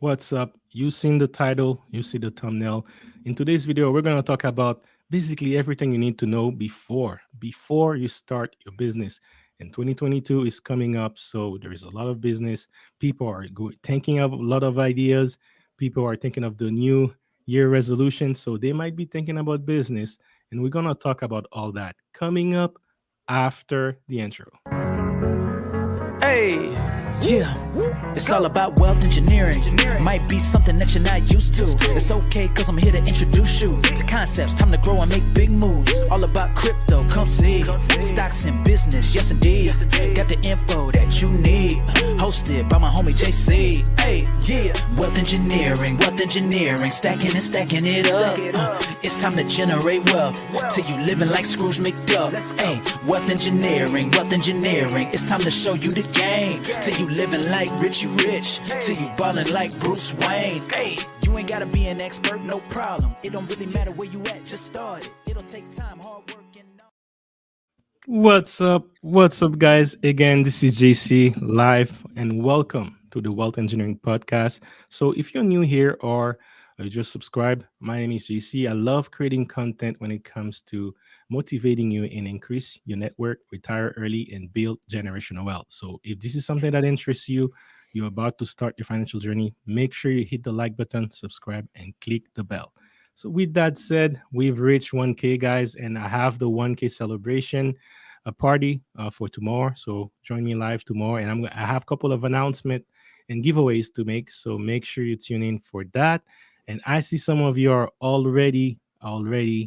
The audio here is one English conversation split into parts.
What's up? You seen the title, you see the thumbnail. In today's video, we're going to talk about basically everything you need to know before you start your business. And 2022 is coming up, so there is a lot of business. People are thinking of a lot of ideas. People are thinking of the new year resolution, so they might be thinking about business. And we're going to talk about all that coming up after the intro. Hey, yeah. It's all about wealth engineering. Might be something that you're not used to. It's okay, cause I'm here to introduce you to concepts. Time to grow and make big moves. All about crypto, come see. Stocks and business, yes indeed. Got the info that you need. Hosted by my homie JC. Hey, yeah. Wealth engineering. Stacking and stacking it up. It's time to generate wealth. Till you living like Scrooge McDuck. Hey, wealth engineering. It's time to show you the game. Till you living like Richie Rich. Till you ballin' like Bruce Wayne. Hey, you ain't gotta be an expert, no problem. It don't really matter where you at, just start it. It'll take time, hard work, and What's up? What's up, guys? Again, this is JC live, and welcome to the Wealth Engineering Podcast. So, if you're new here or you just subscribe, my name is JC. I love creating content when it comes to motivating you and increase your network, retire early, and build generational wealth. So, if this is something that interests you, you're about to start your financial journey, make sure you hit the like button, subscribe, and click the bell. So, with that said, we've reached 1K, guys, and I have the 1K celebration a party for tomorrow. So join me live tomorrow, and I have a couple of announcements and giveaways to make. So make sure you tune in for that. And I see some of you are already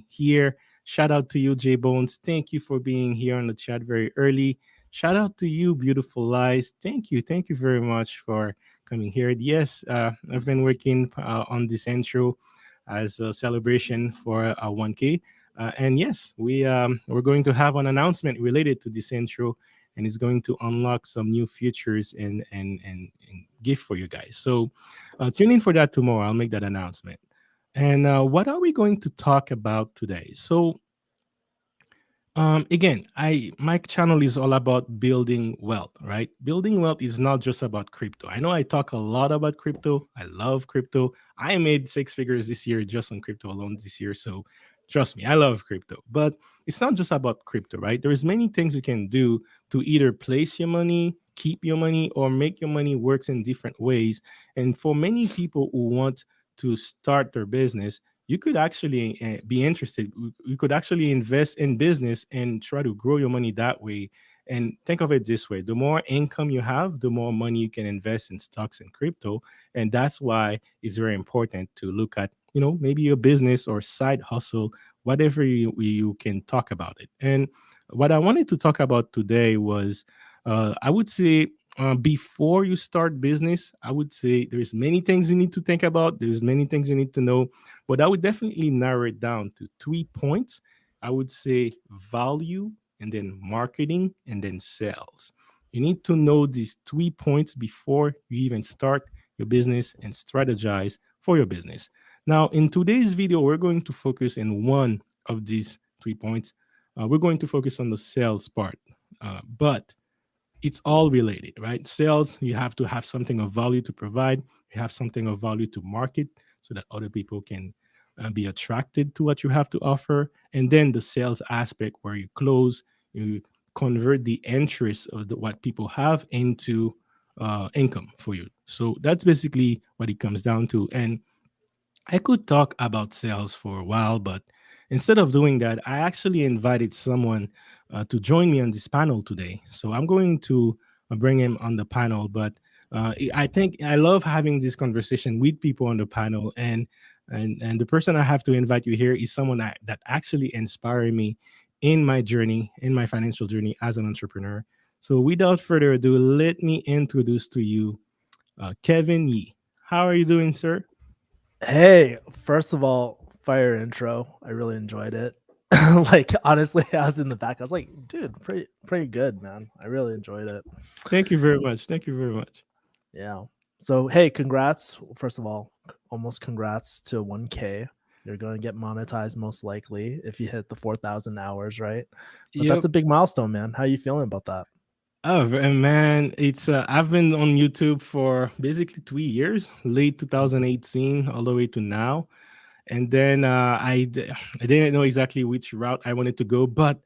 here. Shout out to you, J Bones. Thank you for being here on the chat very early. Shout out to you, beautiful lies. Thank you very much for coming here. Yes, I've been working on this intro as a celebration for 1K. And yes, we're going to have an announcement related to this intro, and it's going to unlock some new features and gift for you guys. So tune in for that tomorrow. I'll make that announcement. And what are we going to talk about today? So again, I my channel is all about building wealth, right? Building wealth is not just about crypto. I know I talk a lot about crypto. I love crypto. I made six figures this year just on crypto alone this year. So trust me, I love crypto. But it's not just about crypto, right? There's many things you can do to either place your money, keep your money, or make your money works in different ways. And for many people who want to start their business, you could actually be interested. You could actually invest in business and try to grow your money that way. And think of it this way: the more income you have, the more money you can invest in stocks and crypto. And that's why it's very important to look at, maybe your business or side hustle, whatever you can talk about it. And what I wanted to talk about today was, I would say, before you start business, I would say there's many things you need to think about. There's many things you need to know, but I would definitely narrow it down to 3 points. I would say value, and then marketing, and then sales. You need to know these 3 points before you even start your business and strategize for your business. Now, in today's video, we're going to focus in one of these 3 points. We're going to focus on the sales part, but it's all related, right? Sales, you have to have something of value to provide. You have something of value to market so that other people can be attracted to what you have to offer. And then the sales aspect where you close, you convert the interest of what people have into income for you. So that's basically what it comes down to. And I could talk about sales for a while, but instead of doing that, I actually invited someone to join me on this panel today. So I'm going to bring him on the panel. But I think I love having this conversation with people on the panel, and the person I have to invite you here is someone that actually inspired me in my journey, in my financial journey as an entrepreneur. So without further ado, let me introduce to you Kevin Yee. How are you doing, sir? Hey, first of all, fire intro. I really enjoyed it. Like honestly, I was in the back. I was like, dude, pretty good, man. I really enjoyed it. Thank you very much. Thank you very much. Yeah. So hey, congrats. First of all, almost congrats to 1K. You're going to get monetized most likely if you hit the 4,000 hours, right? But Yep. that's a big milestone, man. How you feeling about that? Oh man, it's I've been on YouTube for basically 2 years, late Mhm. 2018 all the way to now. And then I didn't know exactly which route I wanted to go, but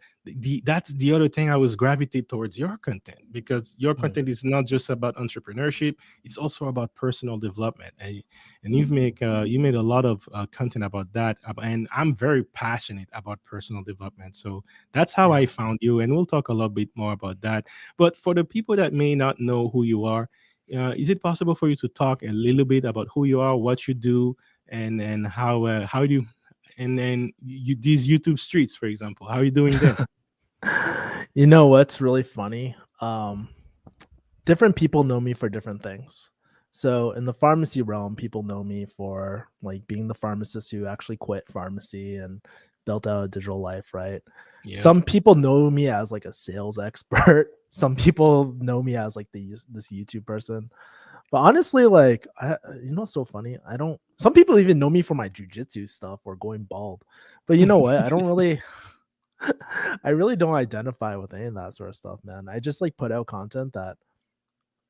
that's the other thing. I was gravitate towards your content because your Mhm. content is not just about entrepreneurship; it's also about personal development. And you made a lot of content about that, and I'm very passionate about personal development. So that's how Yeah. I found you, and we'll talk a little bit more about that. But for the people that may not know who you are, is it possible for you to talk a little bit about who you are, what you do, and how do you, and then you these YouTube streets, for example, how are you doing them? You know what's really funny? Different people know me for different things. So in the pharmacy realm, people know me for like being the pharmacist who actually quit pharmacy and built out a digital life, right? Yep. Some people know me as like a sales expert. Some people know me as like this YouTube person. But honestly, like what's so funny? I don't. Some people even know me for my jujitsu stuff or going bald. But you know what? I don't really. I really don't identify with any of that sort of stuff, man. I just like put out content that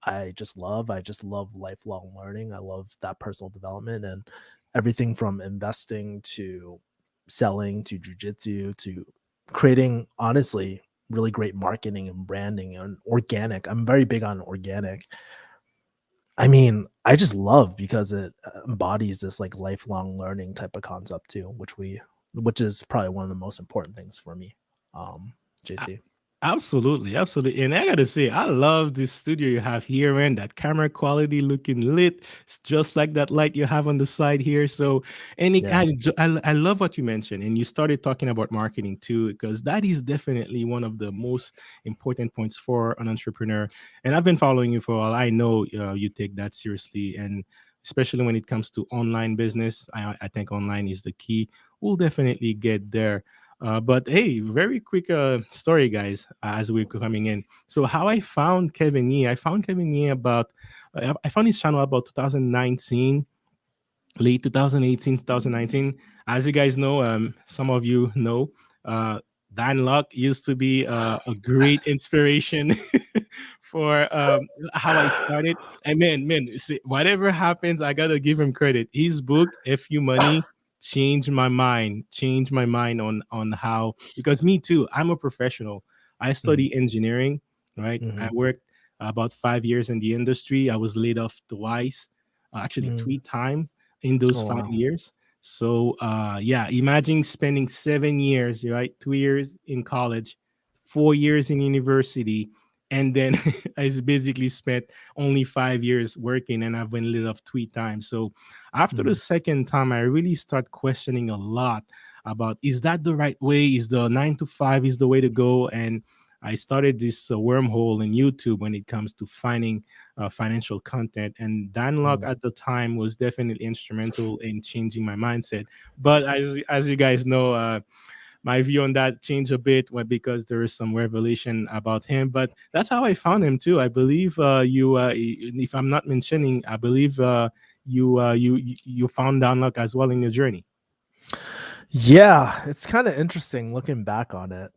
I just love. I just love lifelong learning. I love that personal development and everything from investing to selling to jujitsu to creating, honestly, really great marketing and branding and organic. I'm very big on organic. I mean, I just love because it embodies this like lifelong learning type of concept too, which is probably one of the most important things for me. JC. Absolutely, absolutely. And I gotta say, I love this studio you have here, man. That camera quality looking lit. It's just like that light you have on the side here. So, and Yeah. I love what you mentioned. And you started talking about marketing too, because that is definitely one of the most important points for an entrepreneur. And I've been following you for a while. I know you take that seriously. And especially when it comes to online business, I think online is the key. We'll definitely get there. But hey, very quick story, guys, as we're coming in. So, how I found Kevin Yee, I found Kevin Yee about, I found his channel about 2019, late 2018, 2019. As you guys know, some of you know, uh, Dan Locke used to be a great inspiration for how I started. And man, see, whatever happens, I gotta give him credit. His book, "If You Money," changed my mind on how, because me too, I'm a professional. I Mhm, study engineering, right? I mhm, worked about 5 years in the industry. I was laid off twice, actually mhm. 3 times in those Oh, five wow. years. So yeah, imagine spending 7 years, right? 2 years in college, 4 years in university, and then I basically spent only 5 years working, and I've been laid off 3 times. So after the Mhm, second time, I really start questioning a lot about, is that the right way? Is the 9 to 5 is the way to go? And I started this wormhole in YouTube when it comes to finding financial content. And Dan Locke mhm. at the time was definitely instrumental in changing my mindset. But as you guys know, my view on that changed a bit because there is some revelation about him. But that's how I found him too. I believe if I'm not mentioning, I believe you found Dan Locke as well in your journey. Yeah, it's kind of interesting looking back on it.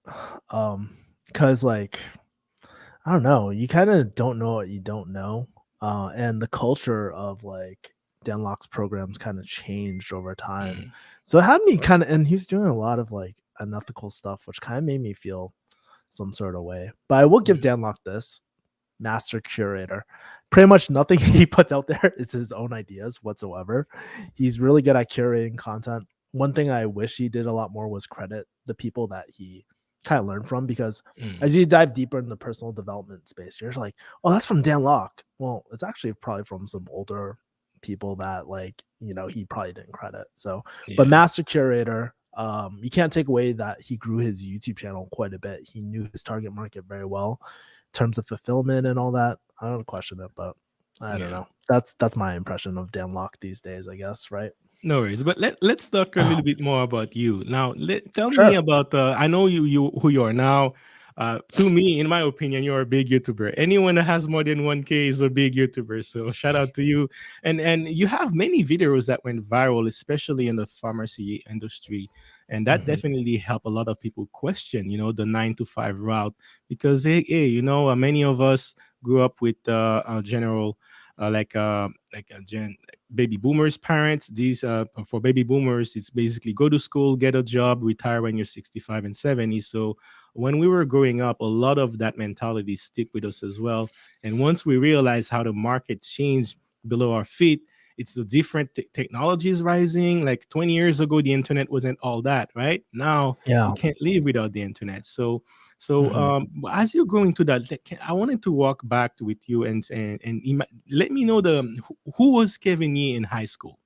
Because like I don't know, you kind of don't know what you don't know. And the culture of like Denlock's programs kind of changed over time. Mm, So it had me kind of, and he was doing a lot of like unethical stuff, which kind of made me feel some sort of way. But I will give mm, Danlock this master curator. Pretty much nothing he puts out there is his own ideas whatsoever. He's really good at curating content. One thing I wish he did a lot more was credit the people that he kind of learned from, because mm. as you dive deeper in the personal development space, you're like, oh, that's from Dan Locke. Well, it's actually probably from some older people that like, he probably didn't credit. So, but Yeah. master curator, you can't take away that he grew his YouTube channel quite a bit. He knew his target market very well in terms of fulfillment and all that. I don't question it, but I don't Yeah. know. That's my impression of Dan Locke these days, I guess, right? No worries, but let's talk a little bit more about you now. Tell me Sure. about. I know you who you are now. To me, in my opinion, you're a big YouTuber. Anyone that has more than 1K is a big YouTuber. So shout out to you. And you have many videos that went viral, especially in the pharmacy industry. And that Mhm. definitely helped a lot of people question, the 9 to 5 route, because many of us grew up with general baby boomers parents. These For baby boomers, it's basically go to school, get a job, retire when you're 65 and 70. So when we were growing up, a lot of that mentality stick with us as well. And once we realize how the market changed below our feet, it's the different technologies rising. Like 20 years ago, the internet wasn't all that, right? Now you Yeah. can't live without the internet. Mhm. As you're going to that, I wanted to walk back with you and let me know who was Kevin Yee in high school.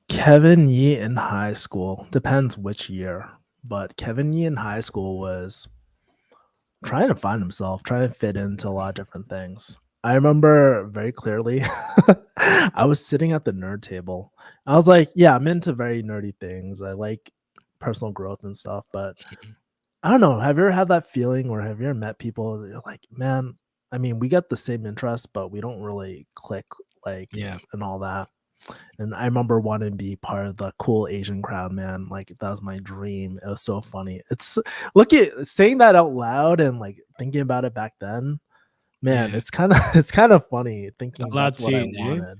Kevin Yee in high school depends which year, but Kevin Yee in high school was trying to find himself, trying to fit into a lot of different things. I remember very clearly I was sitting at the nerd table. I was like, yeah, I'm into very nerdy things. I like personal growth and stuff, but I don't know. Have you ever had that feeling or have you ever met people that you're like, man, I mean, we got the same interests, but we don't really click like Yeah, and all that. And I remember wanting to be part of the cool Asian crowd, man. Like that was my dream. It was so funny. It's look at saying that out loud and like thinking about it back then, man, yeah. it's kind of it's kind of funny A thinking lot that's what I changed, eh? wanted.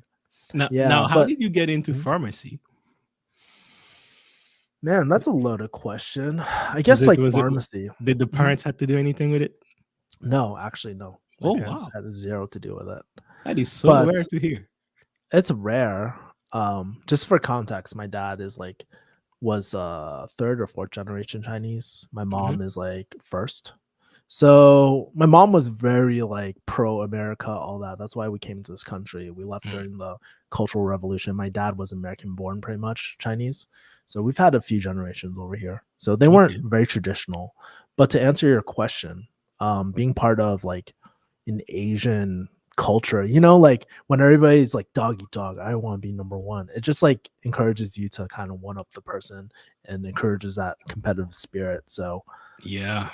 Now, Yeah, how but did you get into mhm. pharmacy? Man, that's a loaded question. I Was guess it like was it pharmacy. Did the Mhm. parents have to do anything with it? No, actually, no. My Oh parents wow, had zero to do with it. that is so But rare to hear. it's rare. Just for context, my dad is like was third or fourth generation Chinese. My Hmm. mom is like first. So my mom was very like pro America, all that. That's why we came to this country. We left Mm, during the Cultural Revolution. My dad was American born, pretty much Chinese. So we've had a few generations over here. So they weren't okay. very traditional. But to answer your question, being part of like an Asian culture, like when everybody's like dog eat dog, I want to be number one. It just like encourages you to kind of one up the person and encourages that competitive spirit. So Yeah,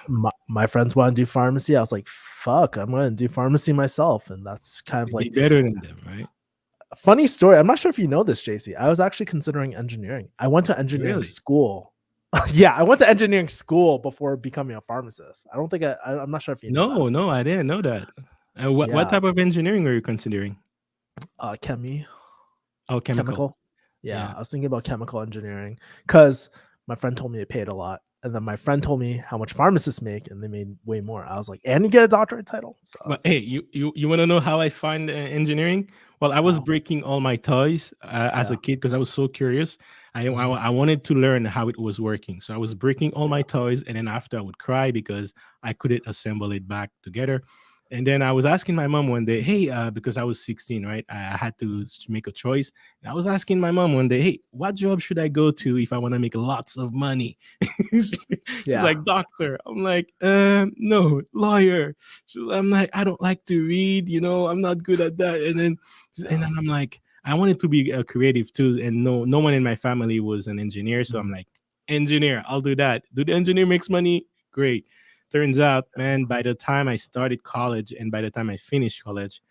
my friends want to do pharmacy. I was like, fuck, I'm going to do pharmacy myself. And that's kind of be like better than them, right? a funny story. I'm not sure if you know this, JC. I was actually considering engineering. I went to engineering Really? school. Yeah, I went to engineering school before becoming a pharmacist. I don't think I'm not sure if you know that. No, no, I didn't know that. What Yeah, type of engineering are you considering? chemi, Oh, chemical. chemical. Yeah, Yeah. I was thinking about chemical engineering because my friend told me it paid a lot. And then my friend told me how much pharmacists make, and they made way more. I was like, and you get a doctorate title. So I But was hey, like, you want to know how I find engineering? Well, I was how? breaking all my toys as Yeah. a kid because I was so curious. Mhm. I wanted to learn how it was working. So I was breaking all my toys, and then after I would cry because I couldn't assemble it back together. And then I was asking my mom one day, hey, because I was 16, right? I had to make a choice. And I was asking my mom one day, hey, what job should I go to if I want to make lots of money? She's Yeah. like, doctor. I'm like, no, lawyer. I'm like, I don't like to read, I'm not good at that. And then Yeah. I'm like, I wanted to be a creative too, and no one in my family was an engineer, so I'm Mhm. like, engineer, I'll do that. Do the engineer makes money? Great. Turns out, man, by the time I started college and by the time I finished college,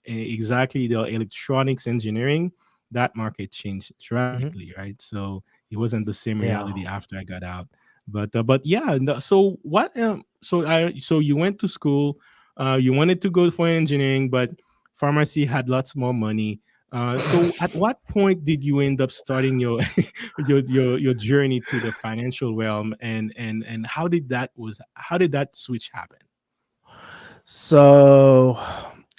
exactly the electronics engineering, that market changed Mhm. drastically, right? So it wasn't the same Yeah. reality after I got out. But yeah, so what? So you went to school, you wanted to go for engineering, but pharmacy had lots more money. So at what point did you end up starting your your journey to the financial realm, and how did that switch happen? So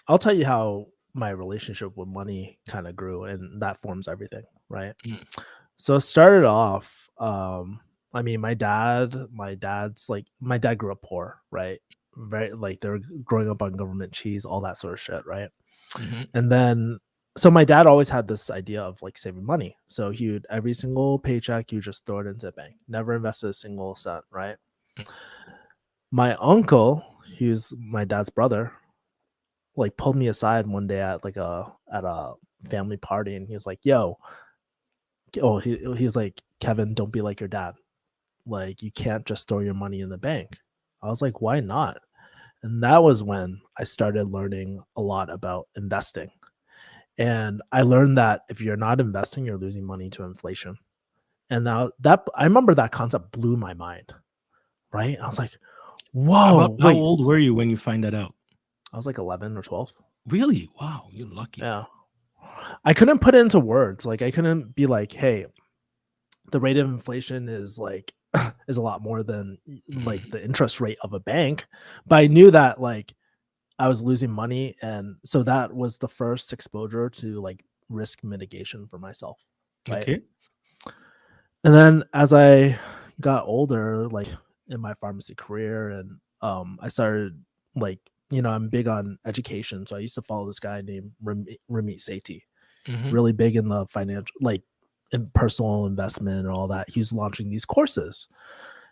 I'll tell you how my relationship with money kind of grew, and that forms everything, right? Mm, So it started off, I mean, my dad grew up poor, right? Very like they were growing up on government cheese, all that sort of shit, right? mhm, And then so my dad always had this idea of like saving money. So he would every single paycheck, you just throw it into the bank, never invested a single cent, right? mm. My uncle, he was my dad's brother, like pulled me aside one day at like a family party, and he was like, "Yo, he was like, Kevin, don't be like your dad. Like you can't just throw your money in the bank." I was like, why not? And that was when I started learning a lot about investing. And I learned that if you're not investing, you're losing money to inflation. And now that I remember that concept blew my mind, right? I was like, About whoa, how wait. old were you when you find that out? I was like 11 or 12. Really? Wow, you're lucky, man. Yeah. I couldn't put it into words. Like I couldn't be like, hey, the rate of inflation is like is a lot more than like Mm, the interest rate of a bank. But I knew that like I was losing money. And so that was the first exposure to like risk mitigation for myself. Right. okay. And then as I got older, like in my pharmacy career, and I started like, I'm big on education. So I used to follow this guy named Ramit Sethi, Hmm. really big in the financial, like in personal investment and all that. He's launching these courses.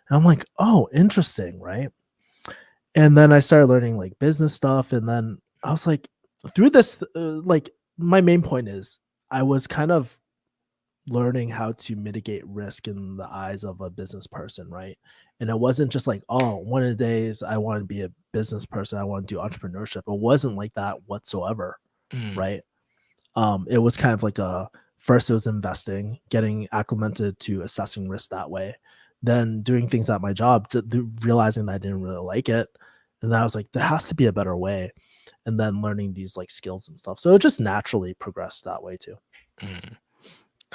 And I'm like, oh, interesting, right? And then I started learning like business stuff. And then I was like, through this, like, my main point is I was kind of learning how to mitigate risk in the eyes of a business person, right? And it wasn't just like, oh, one of the days I want to be a business person, I want to do entrepreneurship. It wasn't like that whatsoever, Mm, right? It was kind of like a first it was investing, getting acclimated to assessing risk that way, then doing things at my job, realizing that I didn't really like it, and then I was like, there has to be a better way, and then learning these like skills and stuff. So it just naturally progressed that way too. mm.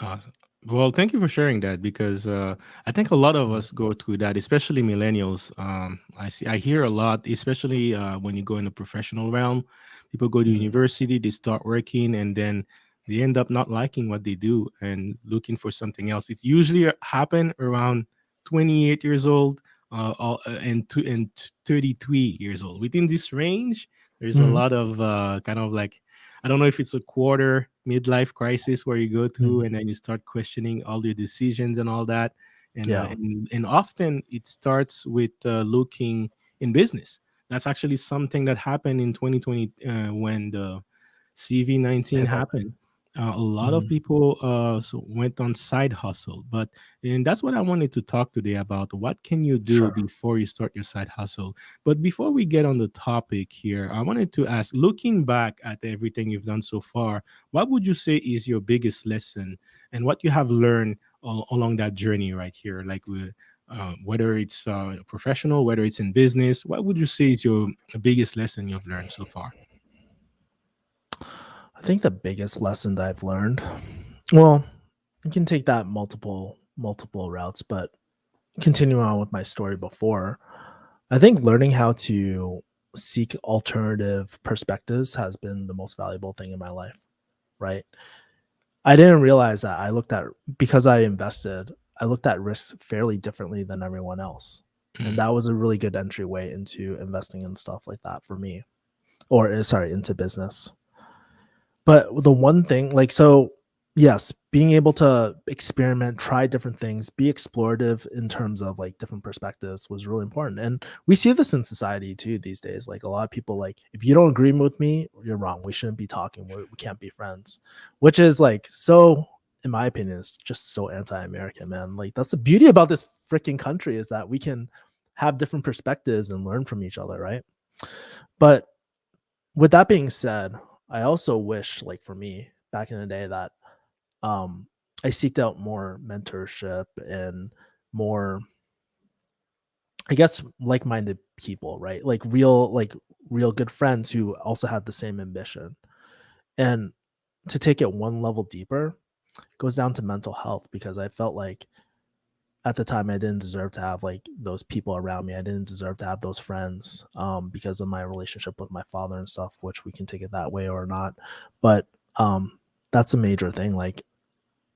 Awesome. Well, thank you for sharing that because I think a lot of Mm, us go through that, especially millennials. I hear a lot, especially when you go in the professional realm. People go to mm, university, they start working, and then they end up not liking what they do and looking for something else. It's usually happen around 28 years old and 33 years old. Within this range, there's a mm, lot of kind of like I don't know if it's a quarter midlife crisis where you go through mm. and then you start questioning all your decisions and all that. Yeah, And often it starts with looking in business. That's actually something that happened in 2020 when the CV-19 pandemic. happened. A lot of Mm, people went on side hustle, and that's what I wanted to talk today about. What can you do sure. before you start your side hustle? But before we get on the topic here, I wanted to ask, looking back at everything you've done so far, what would you say is your biggest lesson and what you have learned along that journey right here? Like whether it's professional, whether it's in business, what would you say is your biggest lesson you've learned so far? I think the biggest lesson that I've learned, well, you can take that multiple routes, but continuing on with my story before, I think learning how to seek alternative perspectives has been the most valuable thing in my life, right? I didn't realize that because I invested, I looked at risks fairly differently than everyone else. And Mm, that was a really good entryway into investing and stuff like that for me, or sorry, into business. But the one thing, like, so yes, being able to experiment, try different things, be explorative in terms of like different perspectives was really important. And we see this in society too these days. Like a lot of people, like, if you don't agree with me, you're wrong. We shouldn't be talking. We can't be friends, which is like so, in my opinion, it's just so anti-American, man. Like that's the beauty about this freaking country is that we can have different perspectives and learn from each other, right? But with that being said, I also wish, like for me, back in the day, that um I seeked out more mentorship and more, I guess, like-minded people, right? Like real good friends who also had the same ambition. And to take it one level deeper, goes down to mental health because I felt like at the time I didn't deserve to have like those people around me. I didn't deserve to have those friends because of my relationship with my father and stuff, which we can take it that way or not. But that's a major thing. Like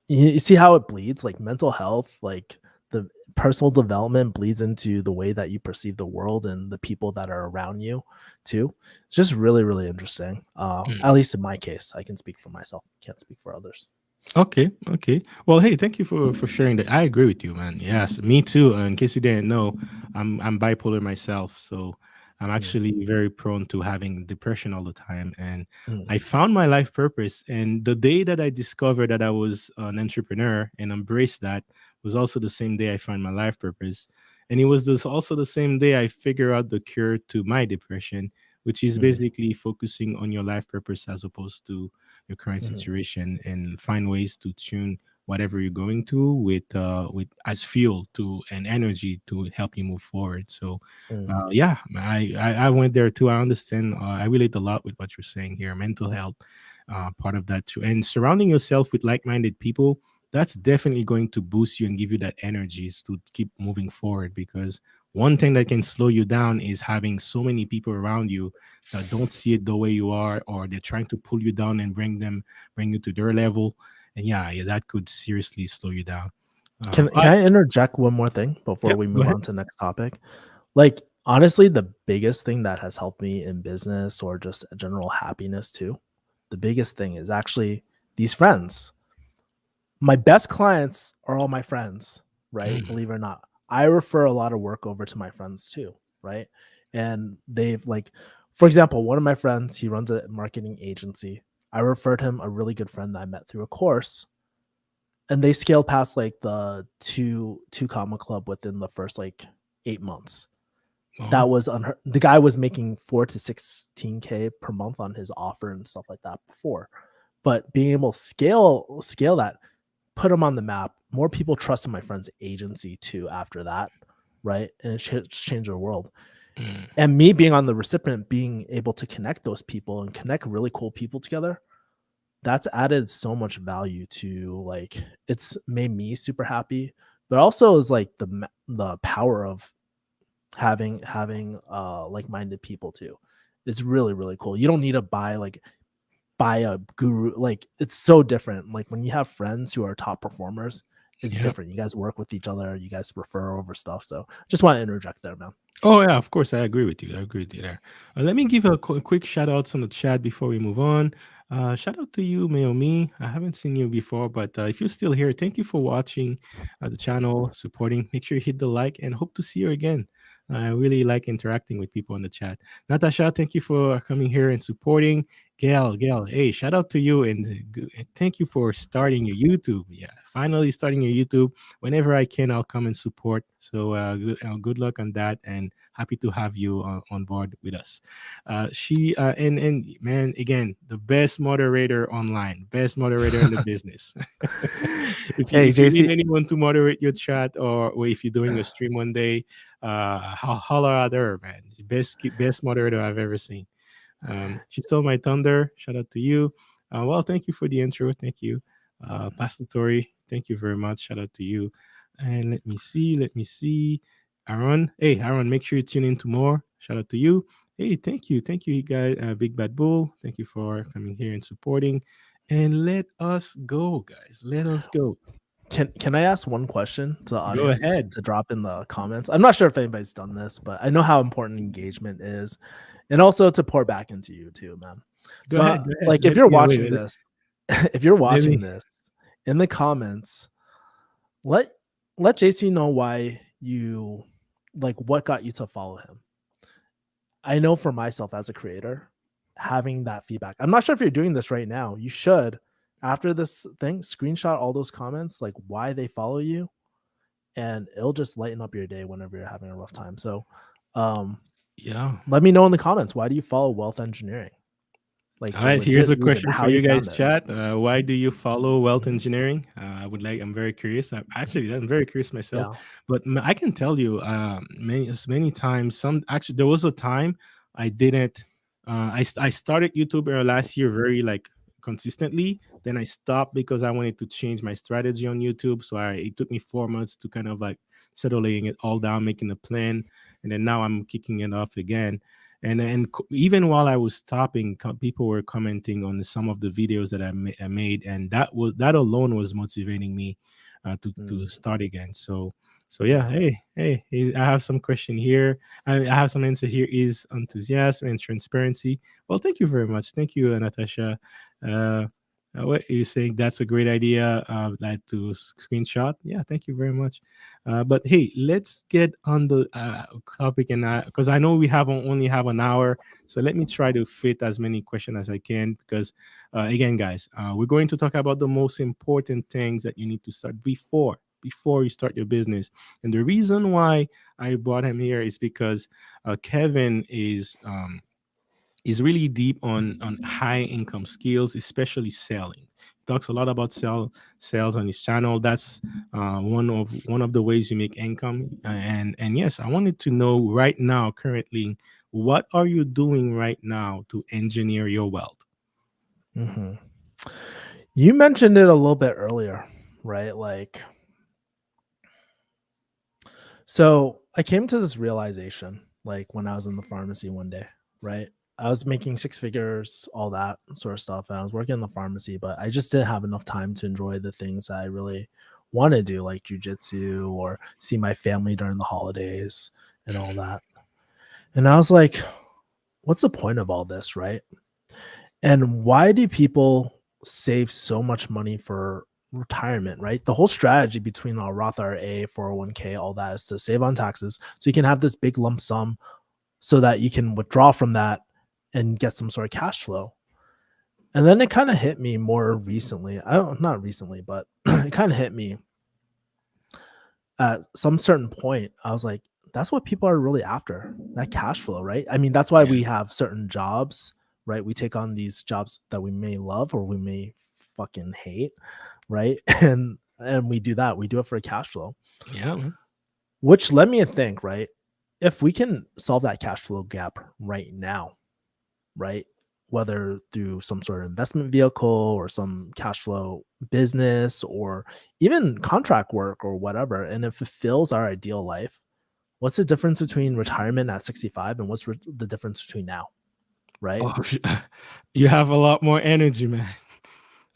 you see how it bleeds, like mental health, like the personal development bleeds into the way that you perceive the world and the people that are around you too. It's just really, really interesting. mm. At least in my case, I can speak for myself, can't speak for others. Okay, okay. Well, hey, thank you for sharing that. I agree with you, man. Yes, me too. In case you didn't know, I'm bipolar myself, so I'm Mm, actually very prone to having depression all the time. And mm, I found my life purpose. And the day that I discovered that I was an entrepreneur and embraced that was also the same day I found my life purpose. And it was also the same day I figured out the cure to my depression, which is Mm, basically focusing on your life purpose as opposed to your current mhm, situation, and find ways to tune whatever you're going through with as fuel to and energy to help you move forward. So mm, yeah, I went there too. I understand. I relate a lot with what you're saying here. Mental health, part of that too, and surrounding yourself with like-minded people. That's definitely going to boost you and give you that energies to keep moving forward. Because one thing that can slow you down is having so many people around you that don't see it the way you are, or they're trying to pull you down and bring you to their level. And yeah, that could seriously slow you down. Can But I interject one more thing before yeah, we go move ahead. on to next topic? Like, honestly, the biggest thing that has helped me in business or just general happiness too, the biggest thing is actually these friends. My best clients are all my friends, right? Mm, Believe it or not. I refer a lot of work over to my friends too, right? And they've like, for example, one of my friends, he runs a marketing agency. I referred him a really good friend that I met through a course, and they scaled past like the two comma club within the first like 8 months. well, That was unheard. The guy was making 4 to 16K per month on his offer and stuff like that before, but being able to scale that, put him on the map. More people trusted my friend's agency too after that, right? And it changed their world. mm, And me being on the recipient, being able to connect those people and connect really cool people together, that's added so much value to, like, it's made me super happy, but also is like the power of having like-minded people too. It's really really cool. You don't need to buy a guru. Like, it's so different. Like, when you have friends who are top performers, it's yeah. different. You guys work with each other, you guys refer over stuff. So just want to interject there, man. Oh yeah, of course, I agree with you. I agree with you there. Let me give a quick shout outs on the chat before we move on. Shout out to you, Mayomi. I haven't seen you before, but if you're still here, thank you for watching the channel, supporting. Make sure you hit the like, and hope to see you again. I really like interacting with people in the chat. Natasha, thank you for coming here and supporting. Gail, hey, shout out to you, and thank you for starting your YouTube. Yeah, finally starting your YouTube. Whenever I can, I'll come and support. So good luck on that, and happy to have you on board with us. She and man, again, the best moderator online, best moderator in the business. Hey, If you need JC. anyone to moderate your chat, or if you're doing a stream one day, holler at her, man. Best moderator I've ever seen. She stole my thunder. Shout out to you. Well, thank you for the intro. Thank you, Pastor Tori. Thank you very much. Shout out to you. And let me see. Let me see. Aaron. Hey, Aaron, make sure you tune in to more. Shout out to you. Hey, thank you. Thank you, guys. Big Bad Bull. Thank you for coming here and supporting. And let us go, guys. Let us go. Can I ask one question to the Go audience ahead. to drop in the comments? I'm not sure if anybody's done this, but I know how important engagement is, and also to pour back into you too, man. Go So, ahead. Go ahead. like, if you're Yeah, wait, watching wait, this, if you're let watching me. this in the comments, let let JC know why you, like, what got you to follow him. I know for myself as a creator, having that feedback. I'm not sure if you're doing this right now. You should, after this thing, screenshot all those comments, like why they follow you, and it'll just lighten up your day whenever you're having a rough time. So, um, Yeah. let me know in the comments, why do you follow wealth engineering? Like, All the right, here's legit a reason, question how for you you guys, found it. chat. Why do you follow wealth Mhm. engineering? I'm very curious. I'm very curious myself, Yeah. but I can tell you, many times. There was a time I didn't. I started YouTube last year very like consistently. Then I stopped because I wanted to change my strategy on YouTube. So it took me 4 months to kind of like settling it all down, making a plan, and then now I'm kicking it off again. And even while I was stopping, people were commenting on some of the videos that I made, and that alone was motivating me to Mm, start again. So yeah, yeah. hey, I have some question here. I have some answer here. Is enthusiasm and transparency. Well, thank you very much. Thank you, Natasha. Uh, what are you saying? That's a great idea. Like to screenshot. Yeah, thank you very much. But hey, let's get on the topic, and because I know we only have an hour, so let me try to fit as many questions as I can. Because again, guys, we're going to talk about the most important things that you need to start before. before you start your business. And the reason why I brought him here is because Kevin is really deep on high income skills, especially selling. He talks a lot about sales on his channel. That's one of the ways you make income. And yes, I wanted to know right now, currently, what are you doing right now to engineer your wealth? Mhm. You mentioned it a little bit earlier, right? Like, so I came to this realization, like when I was in the pharmacy one day, right? I was making six figures, all that sort of stuff. And I was working in the pharmacy, but I just didn't have enough time to enjoy the things that I really want to do, like jujitsu or see my family during the holidays and all Mhm. that. And I was like, what's the point of all this, right? And why do people save so much money for retirement, right? The whole strategy between a Roth IRA, 401k, all that is to save on taxes so you can have this big lump sum so that you can withdraw from that and get some sort of cash flow. And then it kind of hit me more recently. I don't, not recently, but it kind of hit me at some certain point. I was like, that's what people are really after, that cash flow, right? I mean, that's why Yeah, we have certain jobs, right? We take on these jobs that we may love or we may fucking hate, right? And we do that. We do it for cash flow, yeah, man. which led me to think, right? If we can solve that cash flow gap right now, right? Whether through some sort of investment vehicle or some cash flow business or even contract work or whatever, and it fulfills our ideal life, what's the difference between retirement at 65 and what's the difference between now, right? Oh, you have a lot more energy, man.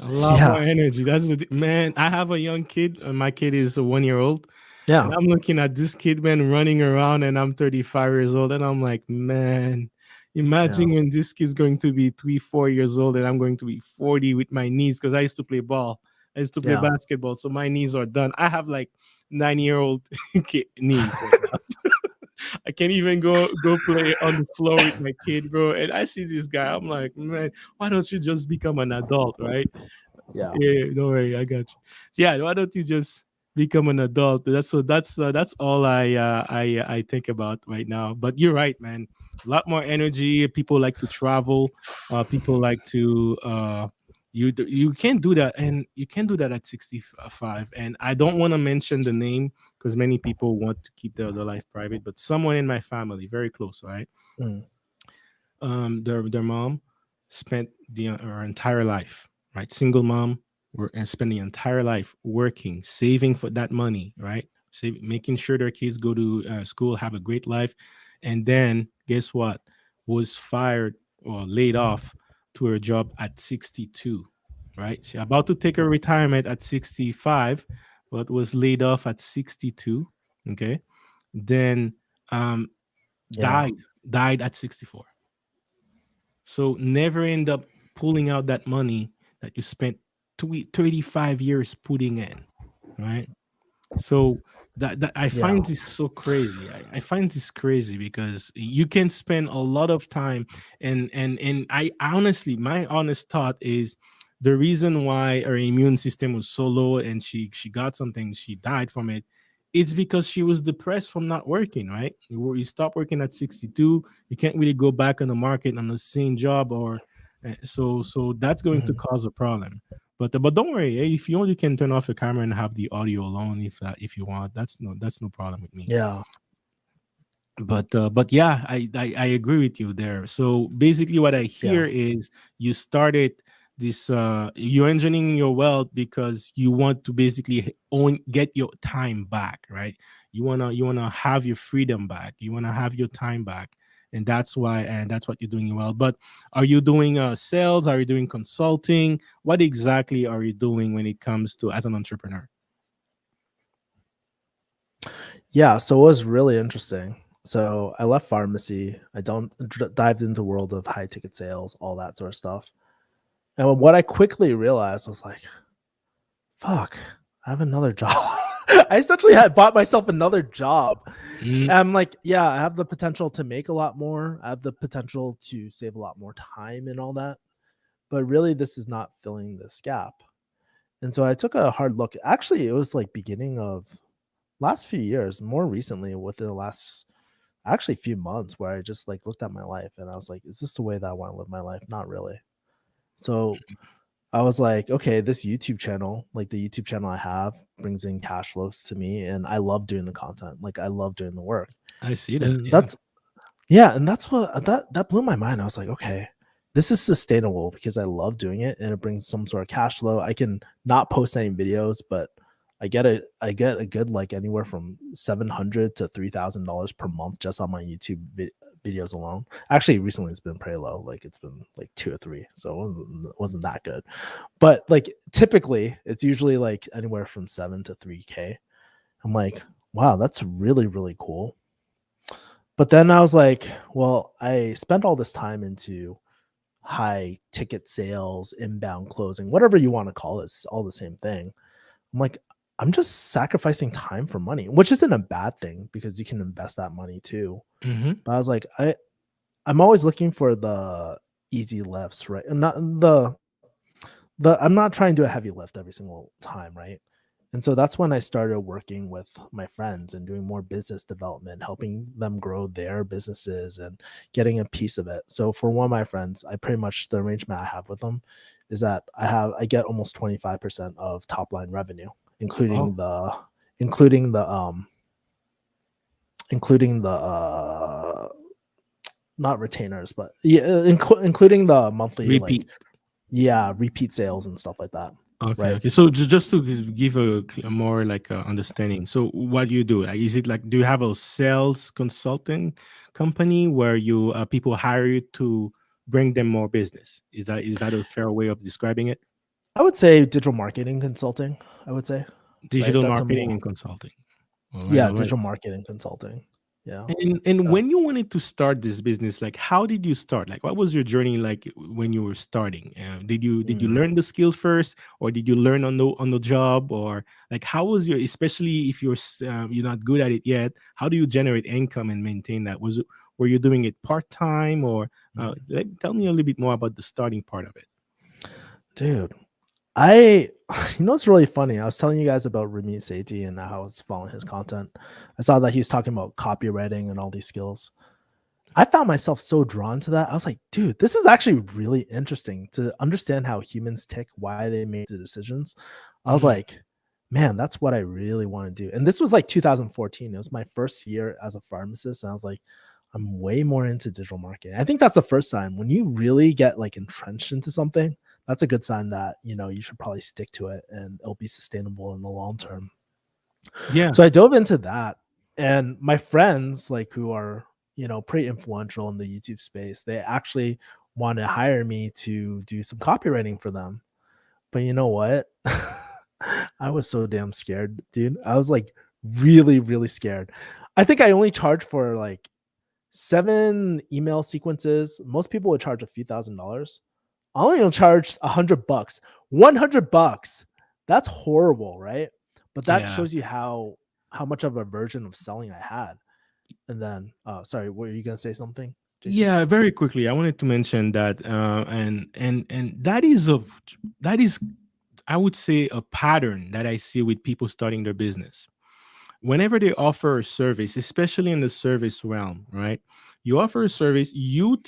A lot Yeah. more energy. Man. I have a young kid, and my kid is a 1 year old. And Yeah. I'm looking at this kid, man, running around, and I'm 35 years old. And I'm like, man, Yeah. imagine when this kid's going to be 3, 4 years old, and I'm going to be 40 with my knees because I used to play ball. I used to play Yeah. basketball. So my knees are done. I have like 9 year old knees right now. I can't even go play on the floor with my kid, bro. And I see this guy. I'm like, man, why don't you just become an adult, right? Yeah. Yeah, don't worry, I got you. So yeah, why don't you just become an adult? That's all I think about right now. But you're right, man. A lot more energy. People like to travel. People like to you can't do that, and you can't do that at 65. And I don't want to mention the name because many people want to keep their life private. But someone in my family, very close, right? Mm. Their mom spent her entire life, right? Single mom, and spend the entire life working, saving for that money, right? Making sure their kids go to school, have a great life, and then guess what? Was fired or laid off to her job at 62, right? She about to take her retirement at 65, but was laid off at 62. Okay, then um, Yeah. died at 64. So never end up pulling out that money that you spent 35 years putting in, right? So that I Yeah. find this so crazy. I find this crazy because you can spend a lot of time, and I honestly, my honest thought is the reason why her immune system was so low and she got something, she died from it. It's because she was depressed from not working, right? You stop working at 62, you can't really go back on the market on the same job, or so that's going to Mhm. cause a problem. But don't worry, if you want, you can turn off your camera and have the audio alone if you want. That's no problem with me. Yeah. But yeah, I agree with you there. So basically, what I Yeah. hear is you started this you're engineering your wealth because you want to basically own get your time back, right? You wanna have your freedom back. You wanna have your time back. And that's what you're doing well. But are you doing sales? Are you doing consulting? What exactly are you doing when it comes to as an entrepreneur? Yeah. So it was really interesting. So I left pharmacy. I don't dived into the world of high ticket sales, all that sort of stuff. And what I quickly realized was like, fuck, I have another job. I essentially had bought myself another job. Mm, And I'm like, yeah, I have the potential to make a lot more. I have the potential to save a lot more time and all that. But really, this is not filling this gap. And so I took a hard look. Actually, it was like beginning of last few years, more recently within the last actually few months where I just like looked at my life and I was like, is this the way that I want to live my life? Not really. So I was like, okay, this YouTube channel, like the YouTube channel I have brings in cash flow to me and I love doing the content. Like I love doing the work. I see that. And Yeah. that's yeah, and that's what that blew my mind. I was like, okay, this is sustainable because I love doing it and it brings some sort of cash flow. I can not post any videos, but I get a good like anywhere from $700 to $3,000 per month just on my YouTube videos alone. Actually, recently it's been pretty low. Like it's been like 2 or 3, so it wasn't that good. But like typically, it's usually like anywhere from 7 to 3K. I'm like, wow, that's really really cool. But then I was like, well, I spent all this time into high ticket sales, inbound closing, whatever you want to call it, it's all the same thing. I'm like, I'm just sacrificing time for money, which isn't a bad thing because you can invest that money too. Hmm. But I was like, I'm always looking for the easy lifts, right? And not the I'm not trying to do a heavy lift every single time, right? And so that's when I started working with my friends and doing more business development, helping them grow their businesses and getting a piece of it. So for one of my friends, I pretty much the arrangement I have with them is that I get almost 25% of top line revenue, Oh, including the including the not retainers, but yeah, including the monthly like repeat. yeah, repeat sales and stuff like that. Okay, Right. okay. So just to give a more like understanding. So what do you do? Like, is it like do you have a sales consulting company where you people hire you to bring them more business? Is that a fair way of describing it? I would say digital marketing consulting, I would say, right? Digital That's a marketing more and consulting. All right, yeah, all right. digital marketing consulting. Yeah. And So, when you wanted to start this business, like how did you start? Like what was your journey like when you were starting? Did you mm, learn the skills first, or did you learn on the job, or like how was your especially if you're not good at it yet? How do you generate income and maintain that? Were you doing it part time or mm. tell me a little bit more about the starting part of it? Dude, I you know it's really funny. I was telling you guys about Ramit Sethi and how I was following his content. I saw that he was talking about copywriting and all these skills. I found myself so drawn to that. I was like, dude, this is actually really interesting to understand how humans tick, why they make the decisions. I was Mm, like, man, that's what I really want to do. And this was like 2014. It was my first year as a pharmacist. And I was like, I'm way more into digital marketing. I think that's the first sign when you really get like entrenched into something. That's a good sign that, you should probably stick to it and it'll be sustainable in the long term. yeah, So I dove into that, and my friends, like who are pretty influential in the YouTube space, they actually want to hire me to do some copywriting for them. But you know what? I was so damn scared, dude. I was like really, really scared. I think I only charged for like 7 email sequences. Most people would charge a few $1,000s. I only charged $100. $100. That's horrible, right? But that yeah. shows you how much of a version of selling I had. And then, sorry, were you gonna say something, Jason? Yeah, very quickly, I wanted to mention that, and that is, I would say, a pattern that I see with people starting their business. Whenever they offer a service, especially in the service realm, right? You offer a service, you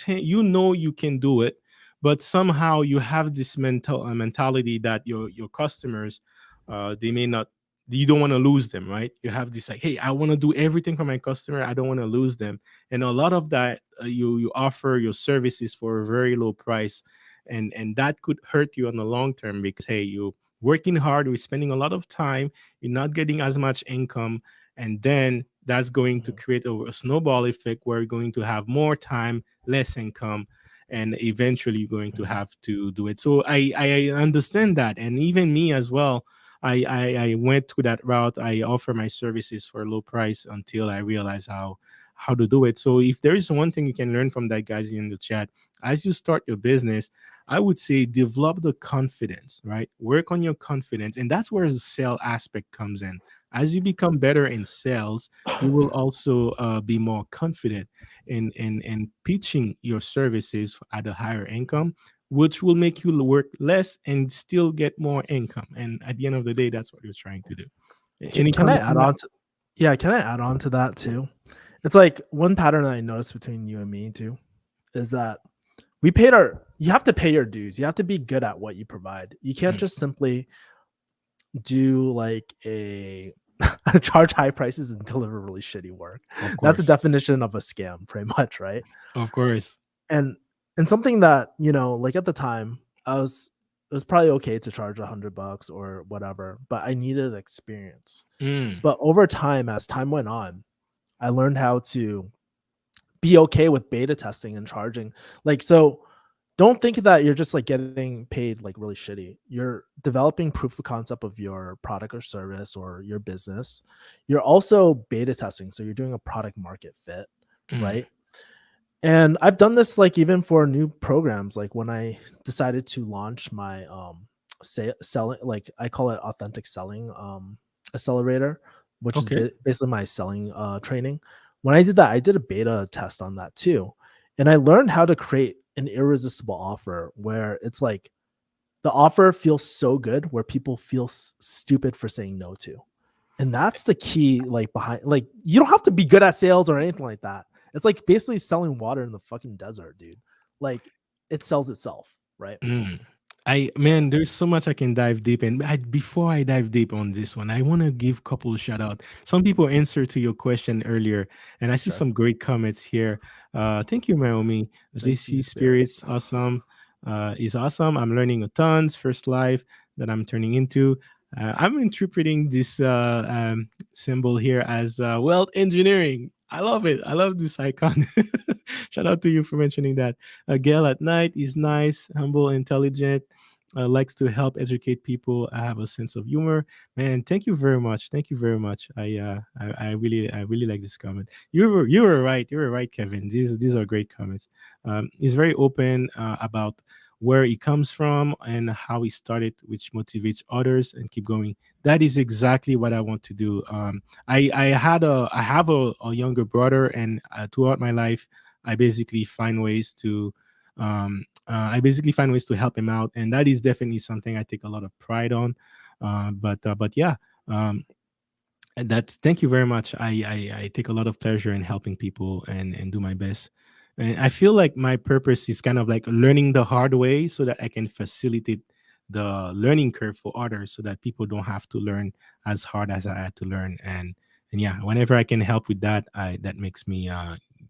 know you can do it, but somehow you have this mentality that your customers, they may not. You don't want to lose them, right? You have this like, hey, I want to do everything for my customer. I don't want to lose them, and a lot of that you offer your services for a very low price, and that could hurt you on the long term because hey, you working hard, we're spending a lot of time, you're not getting as much income, and then that's going to Mhm, create a snowball effect where you're going to have more time, less income, and eventually you're going to mhm, have to do it. So I understand that, and even me as well. I went through that route. I offer my services for a low price until I realize how to do it. So if there is one thing you can learn from that, guys, in the chat, as you start your business, I would say develop the confidence, right? Work on your confidence. And that's where the sale aspect comes in. As you become better in sales, you will also be more confident in pitching your services at a higher income, which will make you work less and still get more income. And at the end of the day, that's what you're trying to do. Any Can I comments add on that? on to yeah, can I add on to that too? It's like one pattern that I noticed between you and me too is that you have to pay your dues. You have to be good at what you provide. You can't Mm, just simply do like a charge high prices and deliver really shitty work. of That's a course. definition of a scam, pretty much, right? Of course. And something that, like at the time, it was probably okay to charge $100 or whatever, but I needed experience. Mm, But over time, as time went on, I learned how to be okay with beta testing and charging. Like, so don't think that you're just like getting paid like really shitty. You're developing proof of concept of your product or service or your business. You're also beta testing. So you're doing a product market fit, mm. right? And I've done this like even for new programs. Like when I decided to launch my selling, like I call it authentic selling accelerator, which is Okay. basically my selling training. When I did that, I did a beta test on that too. And I learned how to create an irresistible offer where it's like the offer feels so good where people feel stupid for saying no to. And that's the key, like behind, like you don't have to be good at sales or anything like that. It's like basically selling water in the fucking desert, dude. Like it sells itself, right? Mm. I So man, there's so much I can dive deep in. Before I dive deep on this one, I want to give couple shout out. Some people answered to your question earlier, and I see sure. some great comments here. Thank you, Naomi. JC JC Spirits, spirits. awesome. Is awesome. I'm learning a tons. First live that I'm turning into. I'm interpreting this symbol here as wealth engineering. I love it. I love this icon. Shout out to you for mentioning that. A girl at night is nice, humble, intelligent, likes to help educate people. I have a sense of humor. Man, thank you very much. Thank you very much. I really like this comment. You were right. You were right, Kevin. These are great comments. He's very open about where he comes from and how he started, which motivates others and keep going. That is exactly what I want to do. I have a younger brother, and throughout my life, I basically find ways to help him out, and that is definitely something I take a lot of pride on. But yeah, um, and that's thank you very much. I take a lot of pleasure in helping people and do my best. And I feel like my purpose is kind of like learning the hard way so that I can facilitate the learning curve for others so that people don't have to learn as hard as I had to learn. And yeah, whenever I can help with that, I that makes me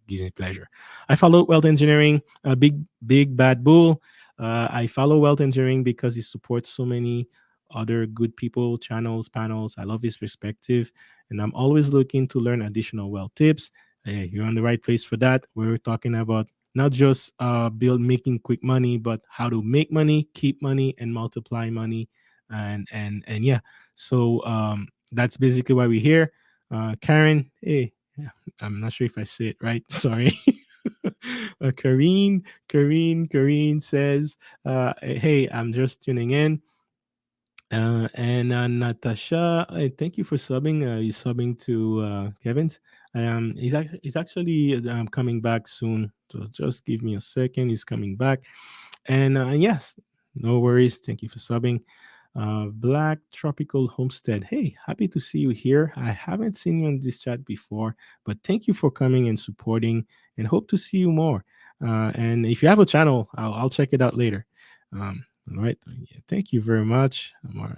give me pleasure. I follow Wealth Engineering, a big bad bull. I follow Wealth Engineering because it supports so many other good people, channels, panels. I love his perspective, and I'm always looking to learn additional wealth tips. Hey, you're on the right place for that. We're talking about not just build making quick money, but how to make money, keep money, and multiply money, and yeah. So that's basically why we're here. Karen, hey, yeah, I'm not sure if I say it right. Sorry. Kareen says, "Hey, I'm just tuning in." And Natasha, thank you for subbing. You subbing to Kevin's. He's actually coming back soon. So just give me a second. He's coming back. And yes, no worries. Thank you for subbing. Black Tropical Homestead. Hey, happy to see you here. I haven't seen you in this chat before, but thank you for coming and supporting, and hope to see you more. And if you have a channel, I'll check it out later. All right. Yeah, thank you very much.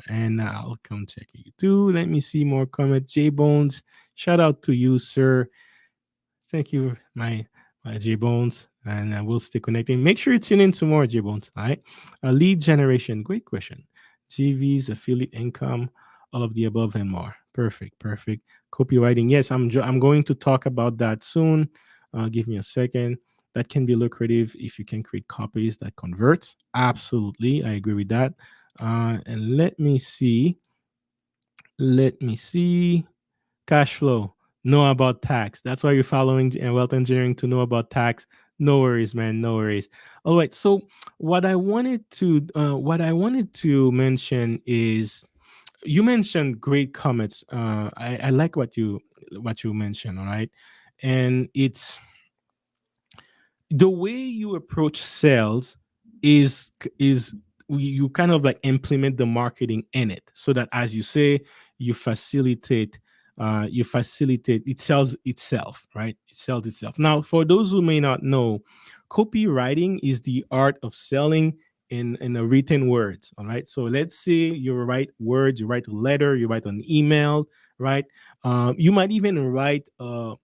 And I'll come check you too. Let me see more comment. J Bones, shout out to you, sir. Thank you, my J Bones. And we'll stay connecting. Make sure you tune in to more J Bones. All right. Lead generation. Great question. GVs, affiliate income, all of the above and more. Perfect. Perfect. Copywriting. Yes, I'm going to talk about that soon. Give me a second. That can be lucrative if you can create copies that converts. Absolutely. I agree with that. And let me see. Let me see. Cash flow. Know about tax. That's why you're following wealth engineering to know about tax. No worries, man. No worries. All right. So what I wanted to mention is you mentioned great comments. I like what you mentioned. All right, and it's the way you approach sales is you kind of like implement the marketing in it, so that, as you say, you facilitate it sells itself, right? It sells itself. Now, for those who may not know, copywriting is the art of selling in a written words. All right, so let's say you write words, you write a letter, you write an email, right? You might even write a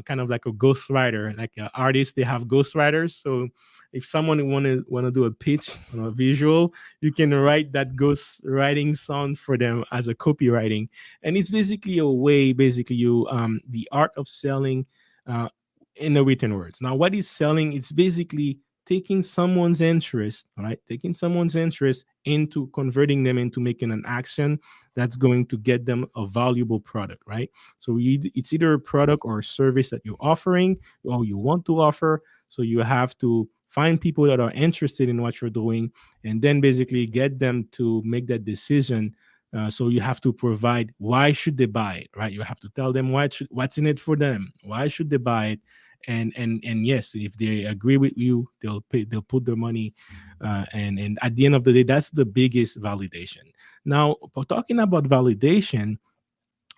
kind of like a ghostwriter, like artists, they have ghostwriters. So if someone want to do a pitch on a visual, you can write that ghost writing sound for them as a copywriting. And it's basically a way, basically, you the art of selling uh, in the written words. Now, what is selling? It's basically taking someone's interest, all right, taking someone's interest into converting them into making an action that's going to get them a valuable product, right? So it's either a product or a service that you're offering or you want to offer. So you have to find people that are interested in what you're doing, and then basically get them to make that decision. So you have to provide why should they buy it, right? You have to tell them what's in it for them, why should they buy it, and yes, if they agree with you, they'll pay, they'll put their money, and at the end of the day, that's the biggest validation. Now, talking about validation,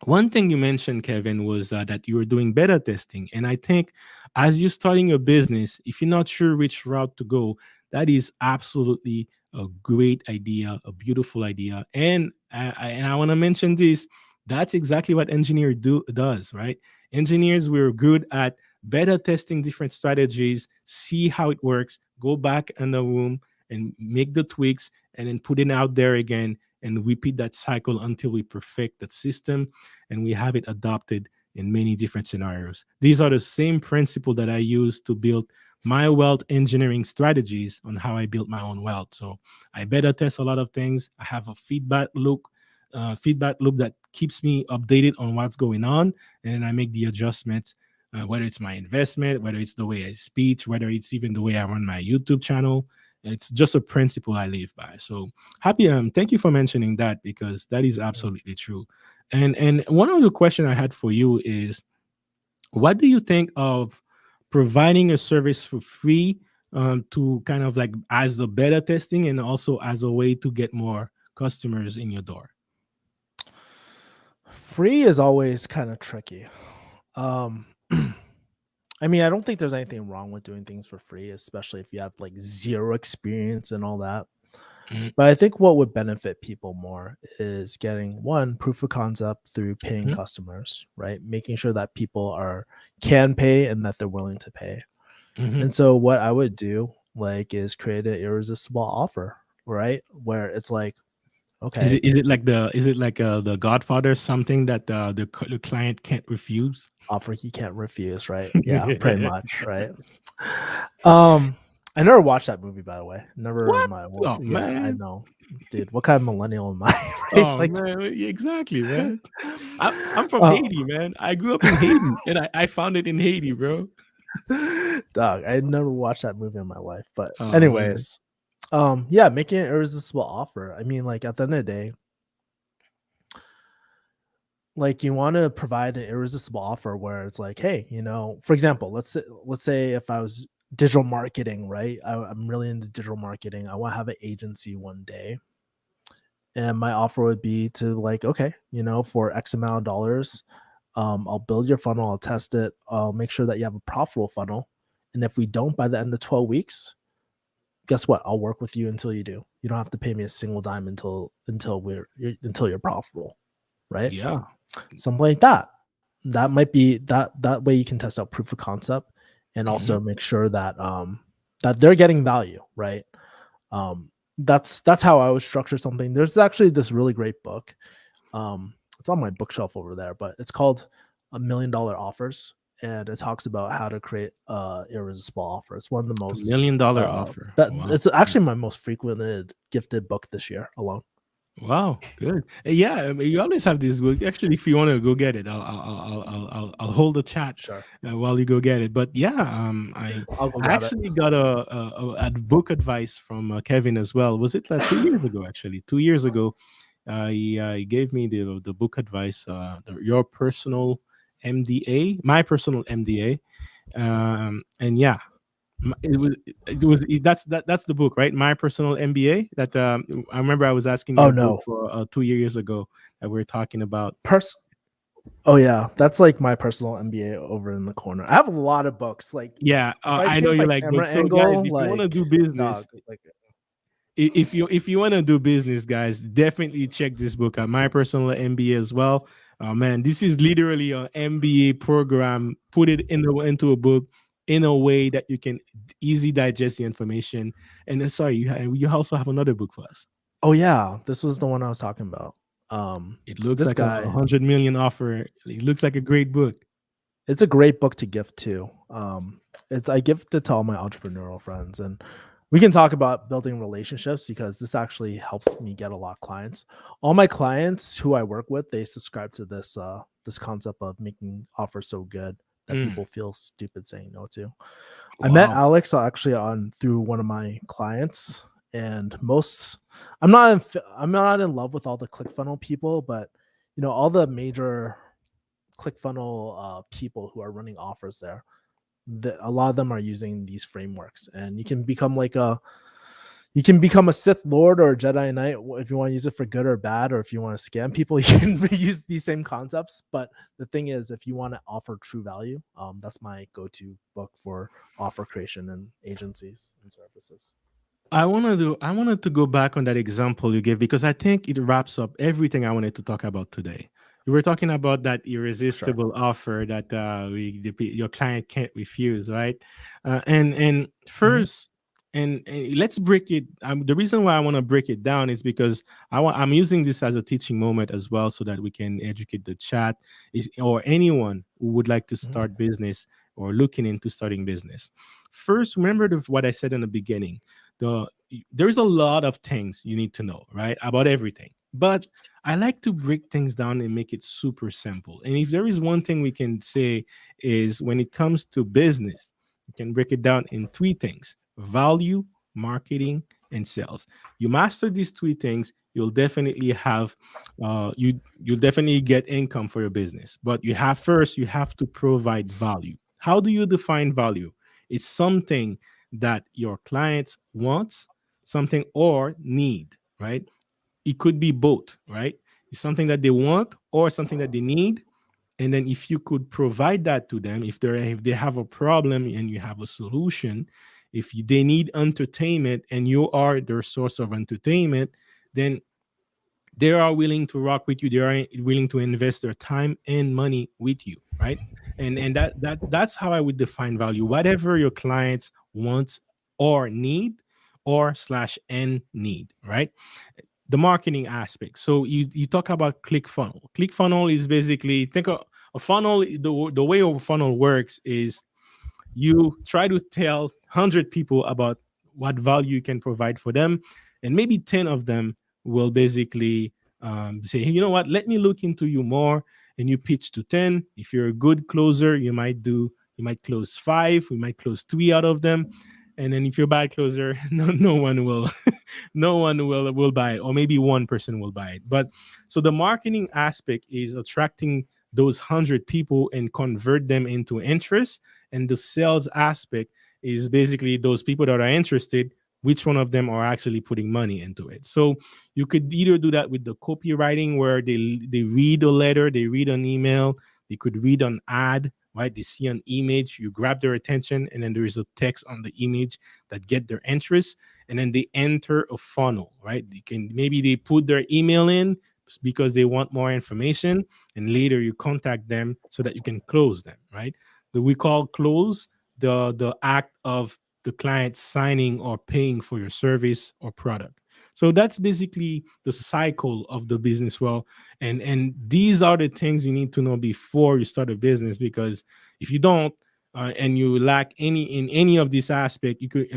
one thing you mentioned, Kevin, was that you were doing beta testing. And I think as you're starting your business, if you're not sure which route to go, that is absolutely a great idea, a beautiful idea. And I want to mention this. That's exactly what does, right? Engineers, we're good at beta testing different strategies, see how it works, go back in the room and make the tweaks, and then put it out there again and repeat that cycle until we perfect that system and we have it adopted in many different scenarios. These are the same principle that I use to build my wealth engineering strategies on how I built my own wealth. So I beta test a lot of things. I have a feedback loop that keeps me updated on what's going on, and then I make the adjustments. Whether it's my investment, whether it's the way I speak, whether it's even the way I run my YouTube channel, it's just a principle I live by. So happy, thank you for mentioning that, because that is absolutely true. And one of the question I had for you is, what do you think of providing a service for free, to kind of like as a beta testing and also as a way to get more customers in your door? Free is always kind of tricky. Um, I mean, I don't think there's anything wrong with doing things for free, especially if you have like zero experience and all that. Mhm, But I think what would benefit people more is getting one proof of concept through paying mhm, customers, right? Making sure that people can pay and that they're willing to pay. mhm. And so what I would do like is create an irresistible offer, right? Where it's like, okay, Is it like the Godfather, something that the client can't refuse? offer he can't refuse, right? Yeah, pretty much, right? I never watched that movie, by the way. Never in What? my Oh yeah, I man. know, dude. What kind of millennial am I? Right? Oh Like, man, yeah, exactly, man. I'm from uh, Haiti, man. I grew up in Haiti, and I found it in Haiti, bro. dog. I never watched that movie in my life. But Oh man. anyways, yeah, making an irresistible offer. I mean, like at the end of the day, like you want to provide an irresistible offer where it's like, hey, for example, let's say if I was digital marketing, right? I'm really into digital marketing. I want to have an agency one day, and my offer would be to like, okay, for X amount of dollars, I'll build your funnel, I'll test it, I'll make sure that you have a profitable funnel, and if we don't by the end of 12 weeks, guess what? I'll work with you until you do. You don't have to pay me a single dime until you're profitable, right? Yeah. Something like that. That might be that way you can test out proof of concept and Mhm. also make sure that that they're getting value, right? That's how I would structure something. There's actually this really great book. It's on my bookshelf over there, but it's called $1 Million Offers, and it talks about how to create a irresistible offer. It's one of the A most million dollar offer. that Wow. it's actually my most frequented gifted book this year alone. Wow, good. Yeah, I mean, you always have this book. Actually, if you want to go get it, I'll hold the chat Sure, while you go get it. But yeah, I'll go I grab it. actually got a book advice from Kevin as well. Was it 2 years ago? Actually, 2 years ago, he gave me the book advice. Your personal MDA, my personal MDA, and yeah, That's the book, right? My Personal MBA. That I remember I was asking Oh your book no, for 2 years ago that we are talking about. pers. Oh yeah, that's like my personal MBA over in the corner. I have a lot of books. Like Yeah, if I I know change you my like camera books. So guys, angle, if you want to like do business, dog, like if you want to do business, guys, definitely check this book out. My Personal MBA as well. Oh man, this is literally an MBA program. Put it into a book in a way that you can easy digest the information. And sorry, you also have another book for us. oh yeah, this was the one I was talking about. It looks This like a guy, 100 million offer. It looks like a great book. it's a great book to gift to. It's I gift it to all my entrepreneurial friends, and we can talk about building relationships because this actually helps me get a lot of clients. All my clients who I work with, they subscribe to this concept of making offers so good that Mm, people feel stupid saying no to. I met wow. Alex actually on through one of my clients, and most I'm not in love with all the ClickFunnels people, but all the major ClickFunnels people who are running offers there, a lot of them are using these frameworks, and you can become a Sith Lord or a Jedi Knight if you want to use it for good or bad, or if you want to scam people, you can use these same concepts. But the thing is, if you want to offer true value, that's my go-to book for offer creation and agencies and services. I wanted to go back on that example you gave because I think it wraps up everything I wanted to talk about today. You were talking about that Sure. irresistible offer that your client can't refuse, right? And Mhm. first, and let's break it. The reason why I want to break it down is because I'm using this as a teaching moment as well, so that we can educate the chat is or anyone who would like to Mhm. start business or looking into starting business. First, remember what I said in the beginning. the there's a lot of things you need to know, right, about everything. But I like to break things down and make it super simple. And if there is one thing we can say is when it comes to business, you can break it down in three things: value, marketing, and sales. You master these three things, you'll definitely have you'll definitely get income for your business. But you have to provide value. How do you define value? It's something that your clients wants, something or need, right? It could be both, right? It's something that they want or something that they need. And then if you could provide that to them, if they have a problem and you have a solution, they need entertainment and you are their source of entertainment, then they are willing to rock with you. They are willing to invest their time and money with you, right? And that's how I would define value. Whatever your clients want or need, or slash n need, right? The marketing aspect. So you talk about ClickFunnel. ClickFunnel is basically, think of a funnel. The way a funnel works is you try to tell 100 people about what value you can provide for them, and maybe 10 of them will basically say, hey, you know what, let me look into you more. And you pitch to 10. If you're a good closer, you might close 5, we might close 3 out of them. And then if you're a bad closer, no one will no one will buy it, or maybe one person will buy it. But so the marketing aspect is attracting those 100 people and convert them into interest, and the sales aspect is basically those people that are interested, which one of them are actually putting money into it. So you could either do that with the copywriting, where they read a letter, they read an email, they could read an ad, right? They see an image, you grab their attention, and then there is a text on the image that get their interest, and then they enter a funnel, right? Maybe they put their email in because they want more information, and later you contact them so that you can close them, right? We call close the act of the client signing or paying for your service or product. So that's basically the cycle of the business. Well, and these are the things you need to know before you start a business, because if you don't, and you lack any of this aspect, you could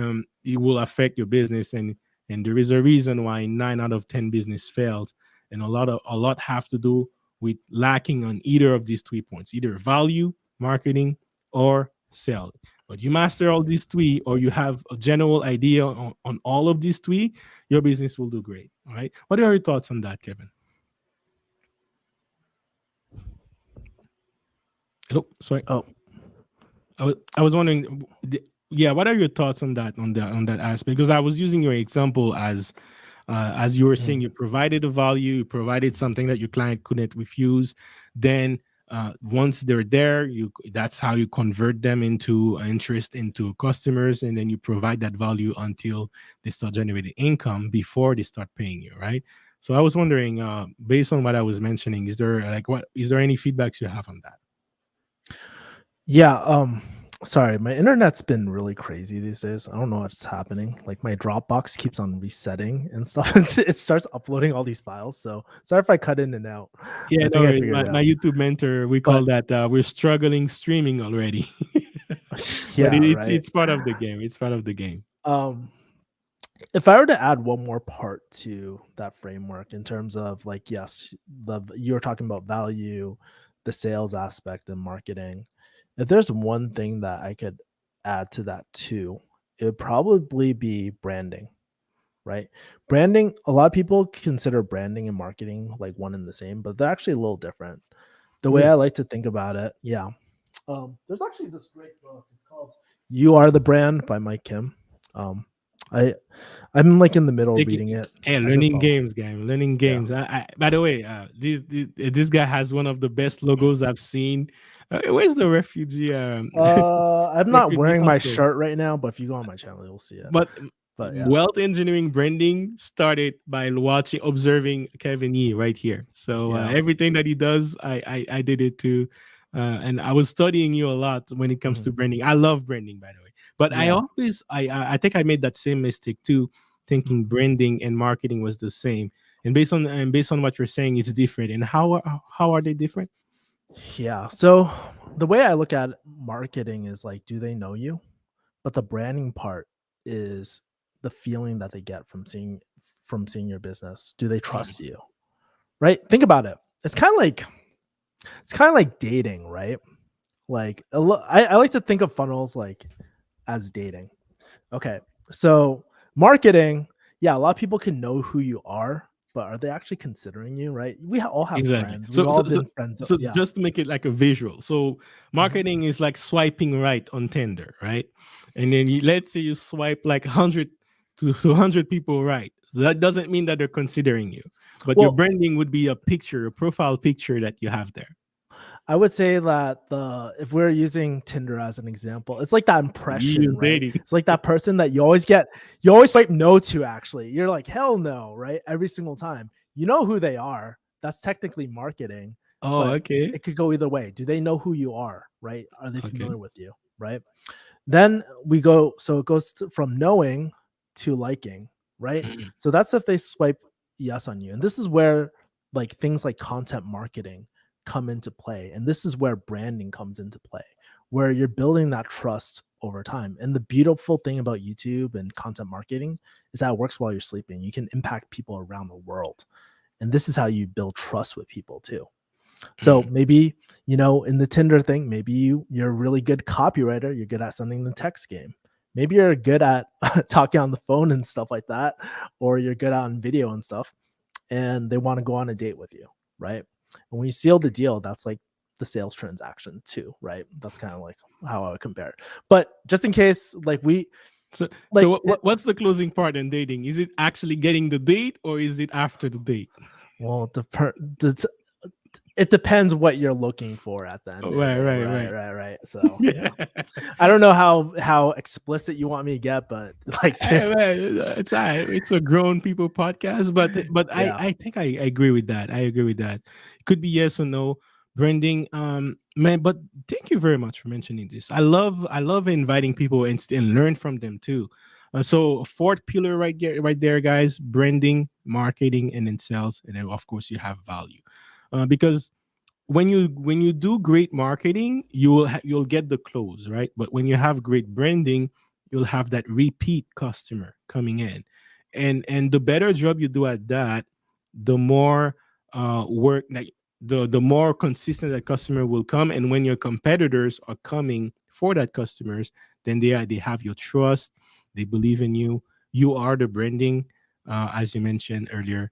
it will affect your business. And there is a reason why 9 out of 10 business failed, and a lot have to do with lacking on either of these 3 points: either value, marketing, or sell. But you master all these three, or you have a general idea on all of these three, your business will do great. All right. What are your thoughts on that, Kevin? Hello. Sorry. Oh, I was wondering. yeah, what are your thoughts on that, on that aspect? Because I was using your example as you were saying, Mhm. you provided a value, you provided something that your client couldn't refuse. Then once they're there, you that's how you convert them into interest, into customers, and then you provide that value until they start generating income before they start paying you, right? So I was wondering, based on what I was mentioning, is there like what is there any feedbacks you have on that? Yeah, sorry, my internet's been really crazy these days. I don't know what's happening. Like my Dropbox keeps on resetting and stuff. It starts uploading all these files. So sorry if I cut in and out. Yeah, I no think I worries. figured it My out. YouTube mentor, we call But that we're struggling streaming already. But yeah, right. it's part of the game. It's part of the game. Um, if I were to add one more part to that framework in terms of like, yes, the you were talking about value, the sales aspect and marketing. If there's one thing that I could add to that too, it would probably be branding, right? Branding, a lot of people consider branding and marketing like one and the same, but they're actually a little different. The way Really? I like to think about it, yeah. There's actually this great book. It's called "You Are the Brand" by Mike Kim. Um, I I'm like in the middle of Take it. reading it. Hey, I could learning follow. games, game. Learning Yeah. games. By the way, this guy has one of the best logos I've seen. Where's the refugee? I'm not Refugee wearing my hunter. shirt right now, but if you go on my channel, you'll see it. But But yeah. wealth engineering branding started by watching, observing Kevin Yee right here. So Yeah. everything that he does, I did it too. And I was studying you a lot when it comes Mhm. to branding. I love branding, by the way. But I Yeah. always, I think I made that same mistake too, Mhm. thinking branding and marketing was the same. And based on what you're saying, it's different. And how are they different? Yeah. So the way I look at marketing is like, do they know you? But the branding part is the feeling that they get from seeing your business. Do they Mm, trust you? Right? Think about it. It's kind of like dating, right? Like I like to think of funnels like as dating. Okay. So marketing, yeah, a lot of people can know who you are, but are they actually considering you, right? All have exactly. friends. We've all been friends. So Yeah. just to make it like a visual. So Mhm. marketing is like swiping right on Tinder, right? And then let's say you swipe like 100 to 100 people right. So that doesn't mean that they're considering you, but your Well, branding would be a picture, a profile picture that you have there. I would say that the if we're using Tinder as an example, it's like that You impression, use right? dating. It's like that person that you always swipe no to actually. You're like, hell no, right? Every single time. You know who they are. That's technically marketing, Oh, but okay. it could go either way. Do they know who you are, right? Are they Okay. familiar with you, right? Then we go, so it goes from knowing to liking, right? Mhm. So that's if they swipe yes on you. And this is where like things like content marketing come into play. And this is where branding comes into play, where you're building that trust over time. And the beautiful thing about YouTube and content marketing is that it works while you're sleeping. You can impact people around the world. And this is how you build trust with people too. So Mhm. maybe, in the Tinder thing, maybe you're a really good copywriter, you're good at sending the text game. Maybe you're good at talking on the phone and stuff like that, or you're good on video and stuff, and they want to go on a date with you, right? And when you seal the deal, that's like the sales transaction too, right? That's kind of like how I would compare it. But just in case, like we So like it, what's the closing part in dating? Is it actually getting the date or is it after the date? well, it depends what you're looking for at the end Oh, of the right, day, right, right? right. Right, right. So yeah. I don't know how explicit you want me to get, but like, Hey, man, it's all right. It's a grown people podcast, but yeah, I think I agree with that. I agree with that. It could be yes or no. Branding, man. But thank you very much for mentioning this. I love inviting people and learn from them too. So fourth pillar right there, guys. Branding, marketing, and then sales, and then of course you have value, because when you do great marketing, you'll get the close, right? But when you have great branding, you'll have that repeat customer coming in, and the better job you do at that, the more work like the more consistent that customer will come. And when your competitors are coming for that customers, then they have your trust, they believe in you, you are the branding, as you mentioned earlier.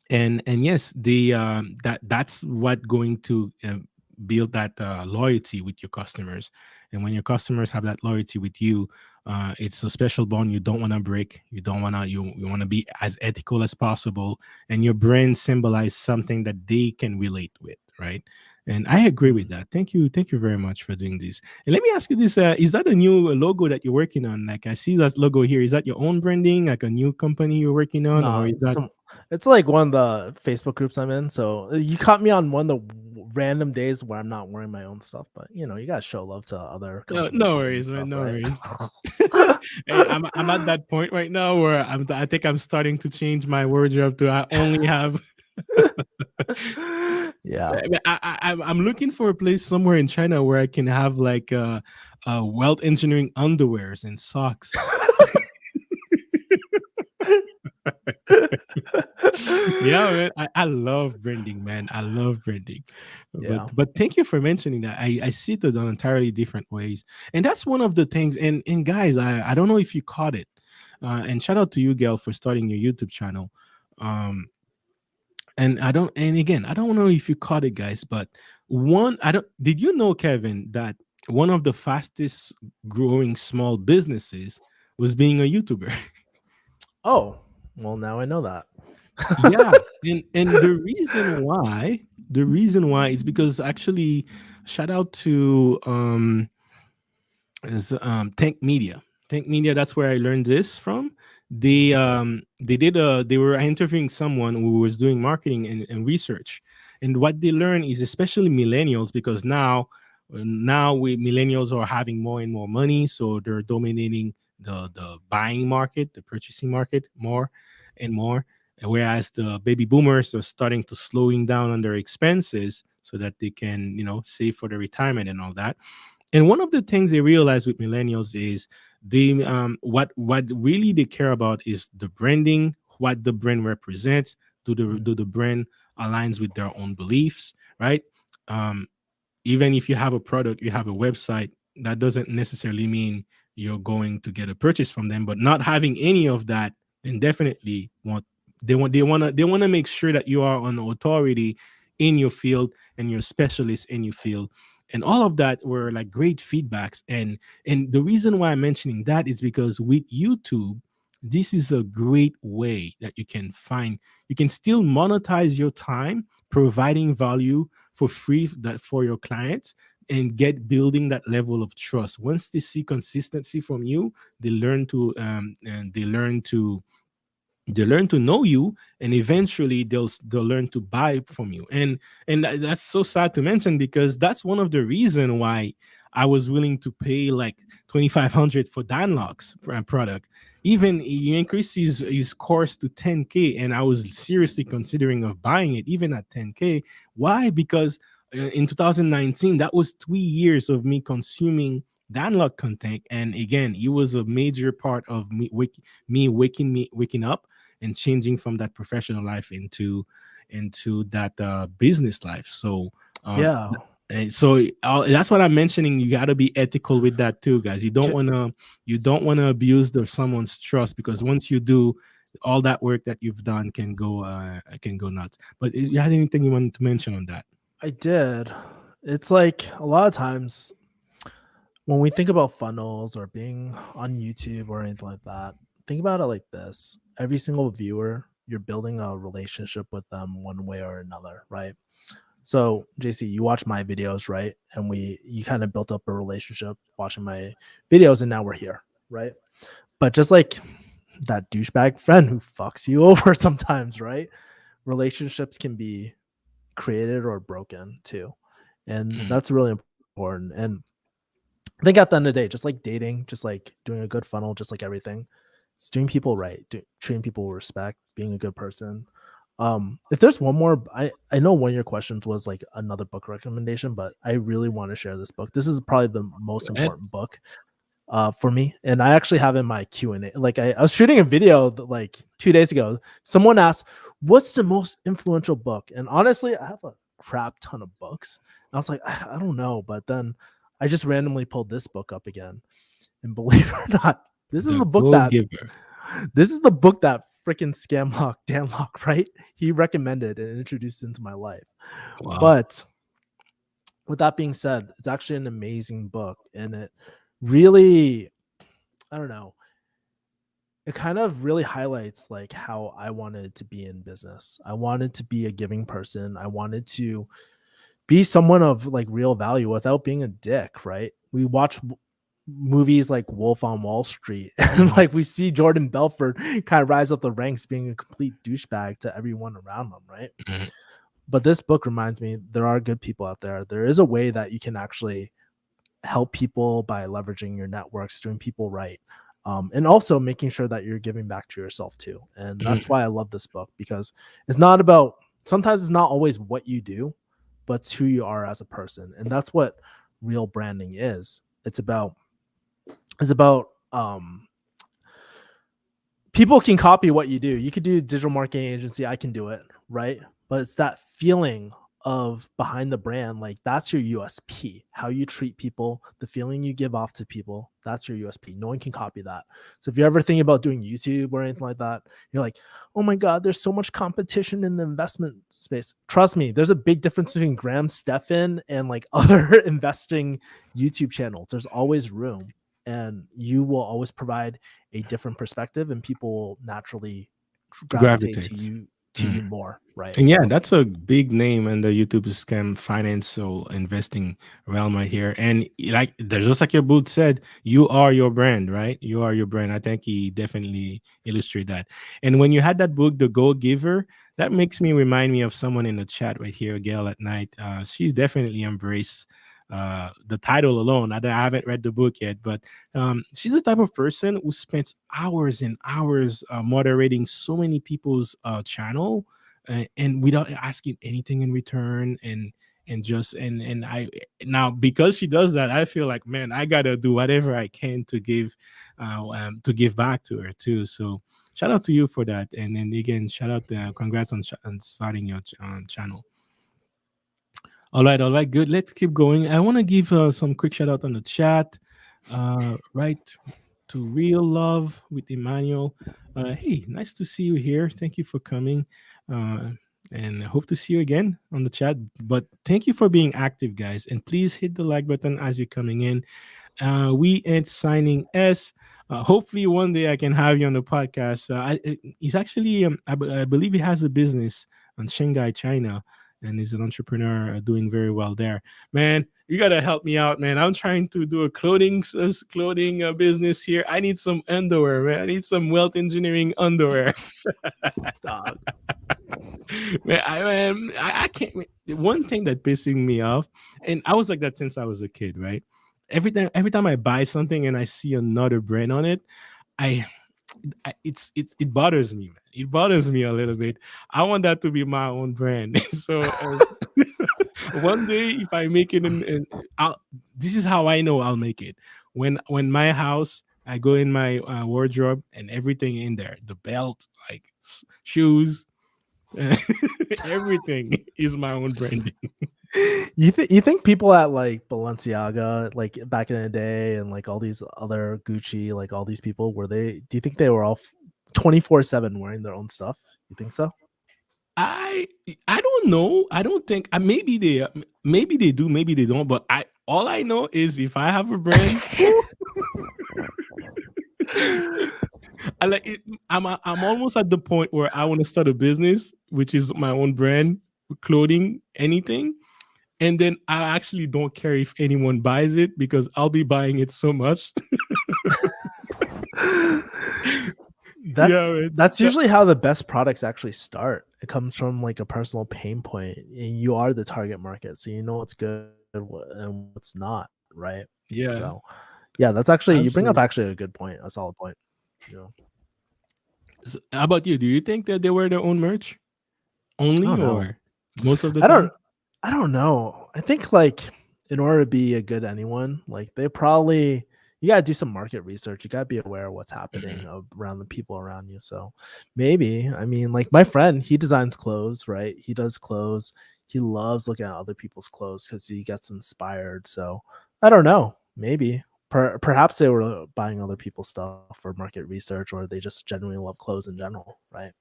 And yes, the that's what going to build that loyalty with your customers. And when your customers have that loyalty with you, it's a special bond you don't want to break. You don't want to, you want to be as ethical as possible. And your brand symbolizes something that they can relate with, right? And I agree with Mhm. that. Thank you. Thank you very much for doing this. And let me ask you this: is that a new logo that you're working on? Like I see that logo here. Is that your own branding, like a new company you're working on, or No, is that? it's like one of the Facebook groups I'm in. So you caught me on one of the random days where I'm not wearing my own stuff, but you gotta show love to other No, companies no and worries, man. stuff, No right? worries. Hey, I'm at that point right now where I think I'm starting to change my wardrobe to I only have. Yeah. I'm looking for a place somewhere in China where I can have like wealth engineering underwears and socks. Yeah, man. I love branding, man. I love branding. Yeah. But thank you for mentioning that. I see it in entirely different ways. And that's one of the things. And guys, I don't know if you caught it. And shout out to you, Gail, for starting your YouTube channel. Um, and I don't and again, I don't know if you caught it, guys, but one I don't did you know, Kevin, that one of the fastest growing small businesses was being a YouTuber? Oh, well, now I know that. Yeah, and the reason why is because actually, shout out to is Tank Media. Tank Media, that's where I learned this from. They were interviewing someone who was doing marketing and research. And what they learn is, especially millennials, because now we millennials are having more and more money, so they're dominating the buying market, the purchasing market more and more. And whereas the baby boomers are starting to slowing down on their expenses so that they can, save for the retirement and all that. And one of the things they realize with millennials is what really they care about is the branding, what the brand represents, Mm. do the brand aligns with their own beliefs, right? Um, Even if you have a product, you have a website, that doesn't necessarily mean you're going to get a purchase from them. But not having any of that, then definitely they want to make sure that you are an authority in your field and you're a specialist in your field. And all of that were like great feedbacks. And the reason why I'm mentioning that is because with YouTube, this is a great way that you can still monetize your time providing value for free that for your clients and get building that level of trust. Once they see consistency from you, they learn to and they learn to know you, and eventually they'll learn to buy from you. And that's so sad to mention, because that's one of the reason why I was willing to pay like 2,500 for Danlock's product. Even he increased his course to 10K, and I was seriously considering of buying it even at 10K. Why? Because in 2019, that was 3 years of me consuming Danlock content, and again, it was a major part of me waking up and changing from that professional life into that business life. So um Yeah. that's what I'm mentioning. You got to be ethical with that too, guys. Ca- You don't want to abuse someone's trust, because once you do, all that work that you've done can go nuts. But you had anything you wanted to mention on that? I did. It's like a lot of times when we think about funnels or being on YouTube or anything like that, think about it like this. Every single viewer, you're building a relationship with them one way or another, right? So, JC, you watch my videos, right? And you kind of built up a relationship watching my videos, and now we're here, right? But just like that douchebag friend who fucks you over sometimes, right? Relationships can be created or broken too. And Mm, that's really important. And I think at the end of the day, just like dating, just like doing a good funnel, just like everything, it's doing people right, treating people with respect, being a good person. If there's one more, I know one of your questions was like another book recommendation, but I really want to share this book. This is probably the most go ahead. important book for me, and I actually have in my Q&A. Like I was shooting a video like 2 days ago. Someone asked, "What's the most influential book?" And honestly, I have a crap ton of books. And I was like, I don't know, but then I just randomly pulled this book up again, and believe it or not, this is The the book Go that Giver. freaking scam lock Dan Locke, right? He recommended and introduced into my life. Wow. But with that being said, it's actually an amazing book, and it really, I don't know, it kind of really highlights like how I wanted to be in business. I wanted to be a giving person. I wanted to be someone of like real value without being a dick, right? We watch movies like Wolf on Wall Street and Mhm. like we see Jordan Belfort kind of rise up the ranks being a complete douchebag to everyone around him, right? Mhm. But this book reminds me there are good people out there. There is a way that you can actually help people by leveraging your networks, doing people right. And also making sure that you're giving back to yourself too. And that's Mhm. why I love this book, because it's not about, sometimes it's not always what you do, but it's who you are as a person. And that's what real branding is. It's about people can copy what you do. You could do digital marketing agency, I can do it, right? But it's that feeling of behind the brand, like that's your USP. How you treat people, the feeling you give off to people, that's your USP. No one can copy that. So if you're ever thinking about doing YouTube or anything like that, you're like, oh my God, there's so much competition in the investment space. Trust me, there's a big difference between Graham Stephan and like other investing YouTube channels. There's always room, and you will always provide a different perspective, and people will naturally gravitate Gravitates. to you more, right? And yeah, that's a big name in the YouTube scam financial investing realm right here. And like there's just like your boot said, you are your brand, right? You are your brand. I think he definitely illustrated that. And when you had that book, The Go Giver, that makes me remind me of someone in the chat right here, Gail at Night. She's definitely embraced the title alone. I haven't read the book yet, but she's the type of person who spends hours and hours moderating so many people's channel, and without asking anything in return, and just and I now, because she does that, I feel like, man, I gotta do whatever I can to give back to her too. So shout out to you for that, and then again, shout out congrats on starting your channel. All right, good. Let's keep going. I want to give some quick shout out on the chat. Right to Real Love with Emmanuel. Hey, nice to see you here. Thank you for coming. Uh, and I hope to see you again on the chat. But thank you for being active, guys. And please hit the like button as you're coming in. We ain't signing S. Hopefully, one day I can have you on the podcast. He's actually, I believe he has a business in Shanghai, China, and he's an entrepreneur doing very well there. Man, you gotta help me out, man. I'm trying to do a clothing business here. I need some underwear, man. I need some wealth engineering underwear. Dog. I can't. One thing that pissing me off, and I was like that since I was a kid, right? Every time I buy something and I see another brand on it, I, it bothers me, man. It bothers me a little bit. I want that to be my own brand. So one day, if I make it, this is how I know I'll make it. When my house, I go in my wardrobe and everything in there, the belt, like shoes, everything is my own branding. You think people at like Balenciaga, like back in the day, and like all these other Gucci, like all these people, were they? Do you think they were all 24/7 wearing their own stuff? You think so? I I don't know. I don't think maybe they do, maybe they don't. But I all I know is if I have a brand, woo, I like it. I'm almost at the point where I want to start a business, which is my own brand, clothing, anything. And then I actually don't care if anyone buys it because I'll be buying it so much. that's Yeah, it's that's usually how the best products actually start. It comes from like a personal pain point, and you are the target market, so you know what's good and what's not, right? yeah, So, yeah, that's actually, you bring up absolutely. actually a good point, a solid point. You know, How about you? Do you think that they wear their own merch I only don't know. or most of the I don't time? I don't know. I think like in order to be a good anyone, like they probably, you gotta do some market research. You gotta be aware of what's happening Mhm. around the people around you. So maybe, I mean, like my friend, he designs clothes, right? He does clothes. He loves looking at other people's clothes because he gets inspired. So I don't know. Maybe. Perhaps they were buying other people's stuff for market research, or they just genuinely love clothes in general, right?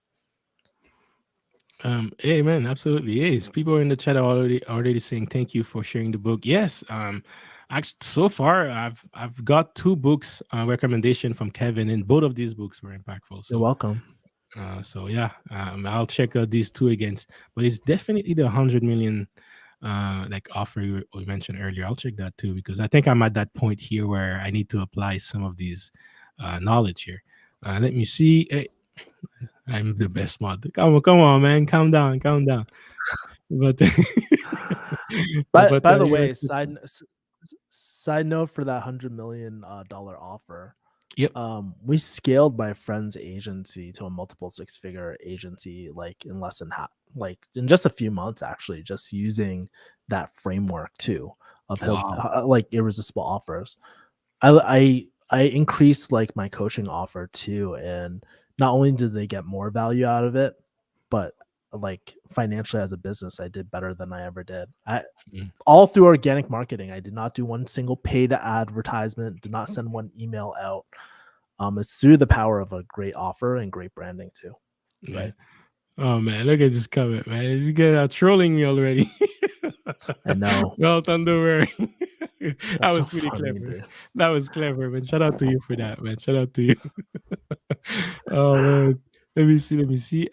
Amen. Absolutely is. People in the chat are already saying thank you for sharing the book. Yes. Actually, so far I've got two books recommendation from Kevin, and both of these books were impactful. You're welcome. So yeah, I'll check out these two against. But it's definitely the 100 million like offer we mentioned earlier. I'll check that too because I think I'm at that point here where I need to apply some of these knowledge here. Let me see. I'm the best mod. Come on, man. Calm down, calm down. But By the you were way, side note for that $100 million offer. yep. We scaled my friend's agency to a multiple six-figure agency like in less than half, like in just a few months, actually, just using that framework too of Wow. like irresistible offers. I increased like my coaching offer too, and not only did they get more value out of it, but like financially as a business, I did better than I ever did. Mm. All through organic marketing. I did not do one single paid advertisement, did not send one email out. It's through the power of a great offer and great branding too, Yeah. right? Oh man, look at this comment, man. These guys are trolling me already. I know. Well, Thunderwear. That That's so was pretty funny, clever. dude. That was clever, man. Shout out to you for that, man. Shout out to you. Oh man. Let me see. Let me see.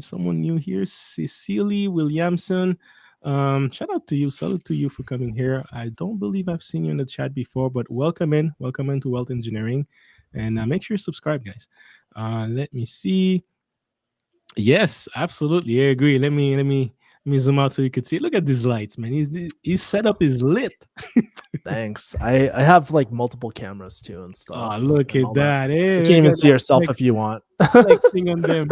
Someone new here, Cecily Williamson. Shout out to you. Salute to you for coming here. I don't believe I've seen you in the chat before, but welcome in. Welcome into Wealth Engineering, and make sure you subscribe, guys. Let me see. Yes, absolutely. I agree. Let me zoom out so you can see. Look at these lights, man. His setup is lit. Thanks. I have like multiple cameras too and Oh, stuff look and at all that. that. You Hey, can't look even at see that yourself if you want. flexing on them.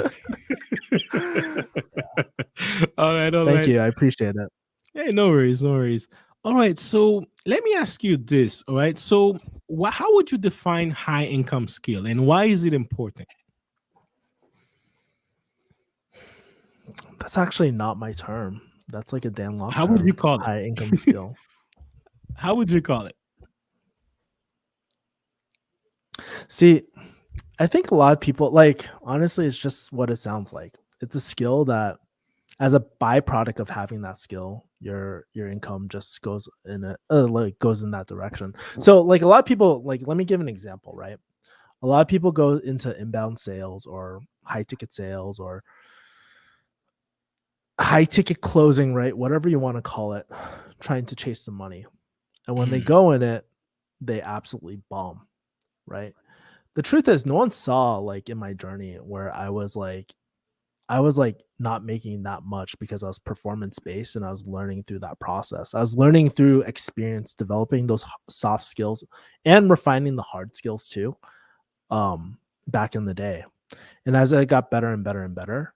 All right, all Thank right. you. I appreciate it. Hey, no worries, no worries. All right, so let me ask you this. All right, so how would you define high income skill, and why is it important? That's actually not my term. That's like a Dan Lok How would you term. call High income it? skill. How would you call it? See, I think a lot of people like honestly, it's just what it sounds like. It's a skill that as a byproduct of having that skill, your income just goes in a like goes in that direction. So like a lot of people, like let me give an example, right? A lot of people go into inbound sales or high ticket sales or high ticket closing, right? Whatever you want to call it, trying to chase the money. And when they Mm, go in it, they absolutely bomb, right? The truth is no one saw like in my journey where I was like not making that much because I was performance based and I was learning through that process. I was learning through experience, developing those soft skills and refining the hard skills too. Back in the day. And as I got better and better and better,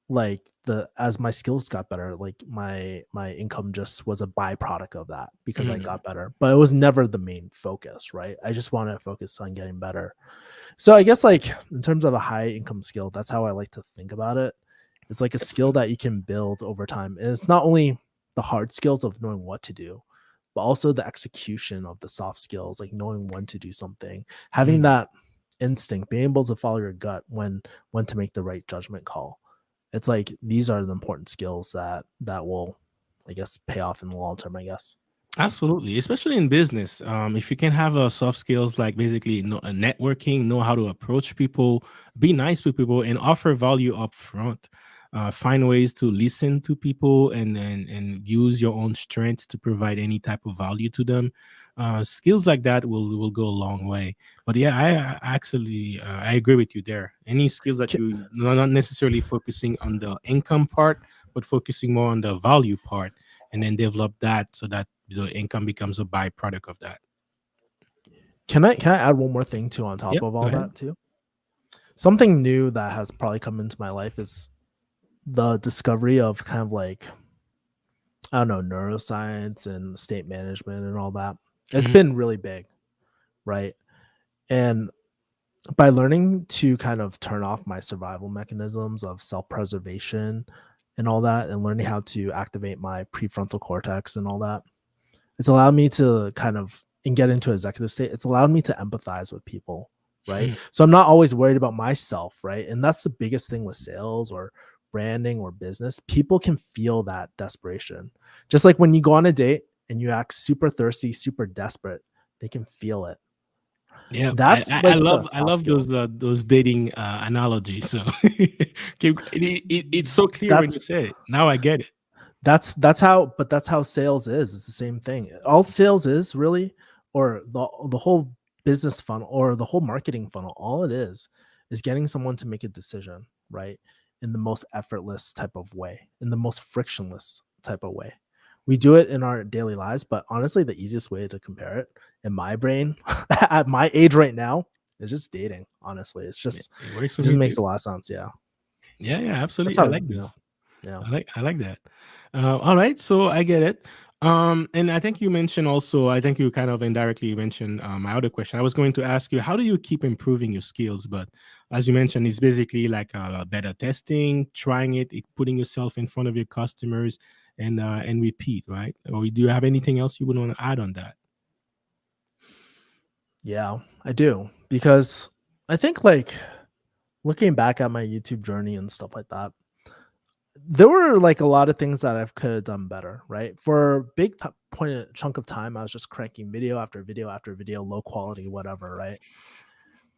like the as my skills got better, like my income just was a byproduct of that because I mm, got better. But it was never the main focus, right? I just wanted to focus on getting better. So I guess like in terms of a high income skill, that's how I like to think about it. It's like a that's skill good. that you can build over time. And it's not only the hard skills of knowing what to do, but also the execution of the soft skills, like knowing when to do something, having Mm. that instinct, being able to follow your gut when to make the right judgment call. It's like these are the important skills that will, I guess, pay off in the long term, I guess. Absolutely, especially in business. If you can have soft skills like basically networking, know how to approach people, be nice to people, and offer value up front. Find ways to listen to people and use your own strengths to provide any type of value to them. Skills like that will go a long way. But yeah, I actually I agree with you there. Any skills that Ca- you not necessarily focusing on the income part, but focusing more on the value part, and then develop that so that the income becomes a byproduct of that. can I add one more thing too on top Yep, of go all ahead. that too? Something new that has probably come into my life is the discovery of kind of like I don't know neuroscience and state management and all that. It's Mhm, been really big, right? And by learning to kind of turn off my survival mechanisms of self-preservation and all that and learning how to activate my prefrontal cortex and all that, it's allowed me to kind of and get into executive state. It's allowed me to empathize with people, right? mhm, So I'm not always worried about myself, right? And that's the biggest thing with sales or branding or business, people can feel that desperation. Just like when you go on a date and you act super thirsty, super desperate, they can feel it. Yeah, That's like the I soft love skills. those dating analogies. So it's so clear when you That's say it. Now I get it. that's how, but that's how sales is. It's the same thing. All sales is really, or the whole business funnel or the whole marketing funnel, all it is getting someone to make a decision, right? In the most effortless type of way, in the most frictionless type of way. We do it in our daily lives, but honestly, the easiest way to compare it in my brain at my age right now is just dating. Honestly, Yeah, it works it for just me makes too. a lot of sense. Yeah. Yeah, yeah, That's absolutely. I how, like this. yeah. I like that. All right, so I get it. And I think you mentioned also. I think you kind of indirectly mentioned my other question. I was going to ask you, how do you keep improving your skills? But as you mentioned, it's basically like better testing, trying it, putting yourself in front of your customers, and repeat, right? Or do you have anything else you would want to add on that? Yeah, I do. Because I think like looking back at my YouTube journey and stuff like that, there were like a lot of things that I could have done better, right? For a big chunk of time, I was just cranking video after video after video, low quality, whatever, right?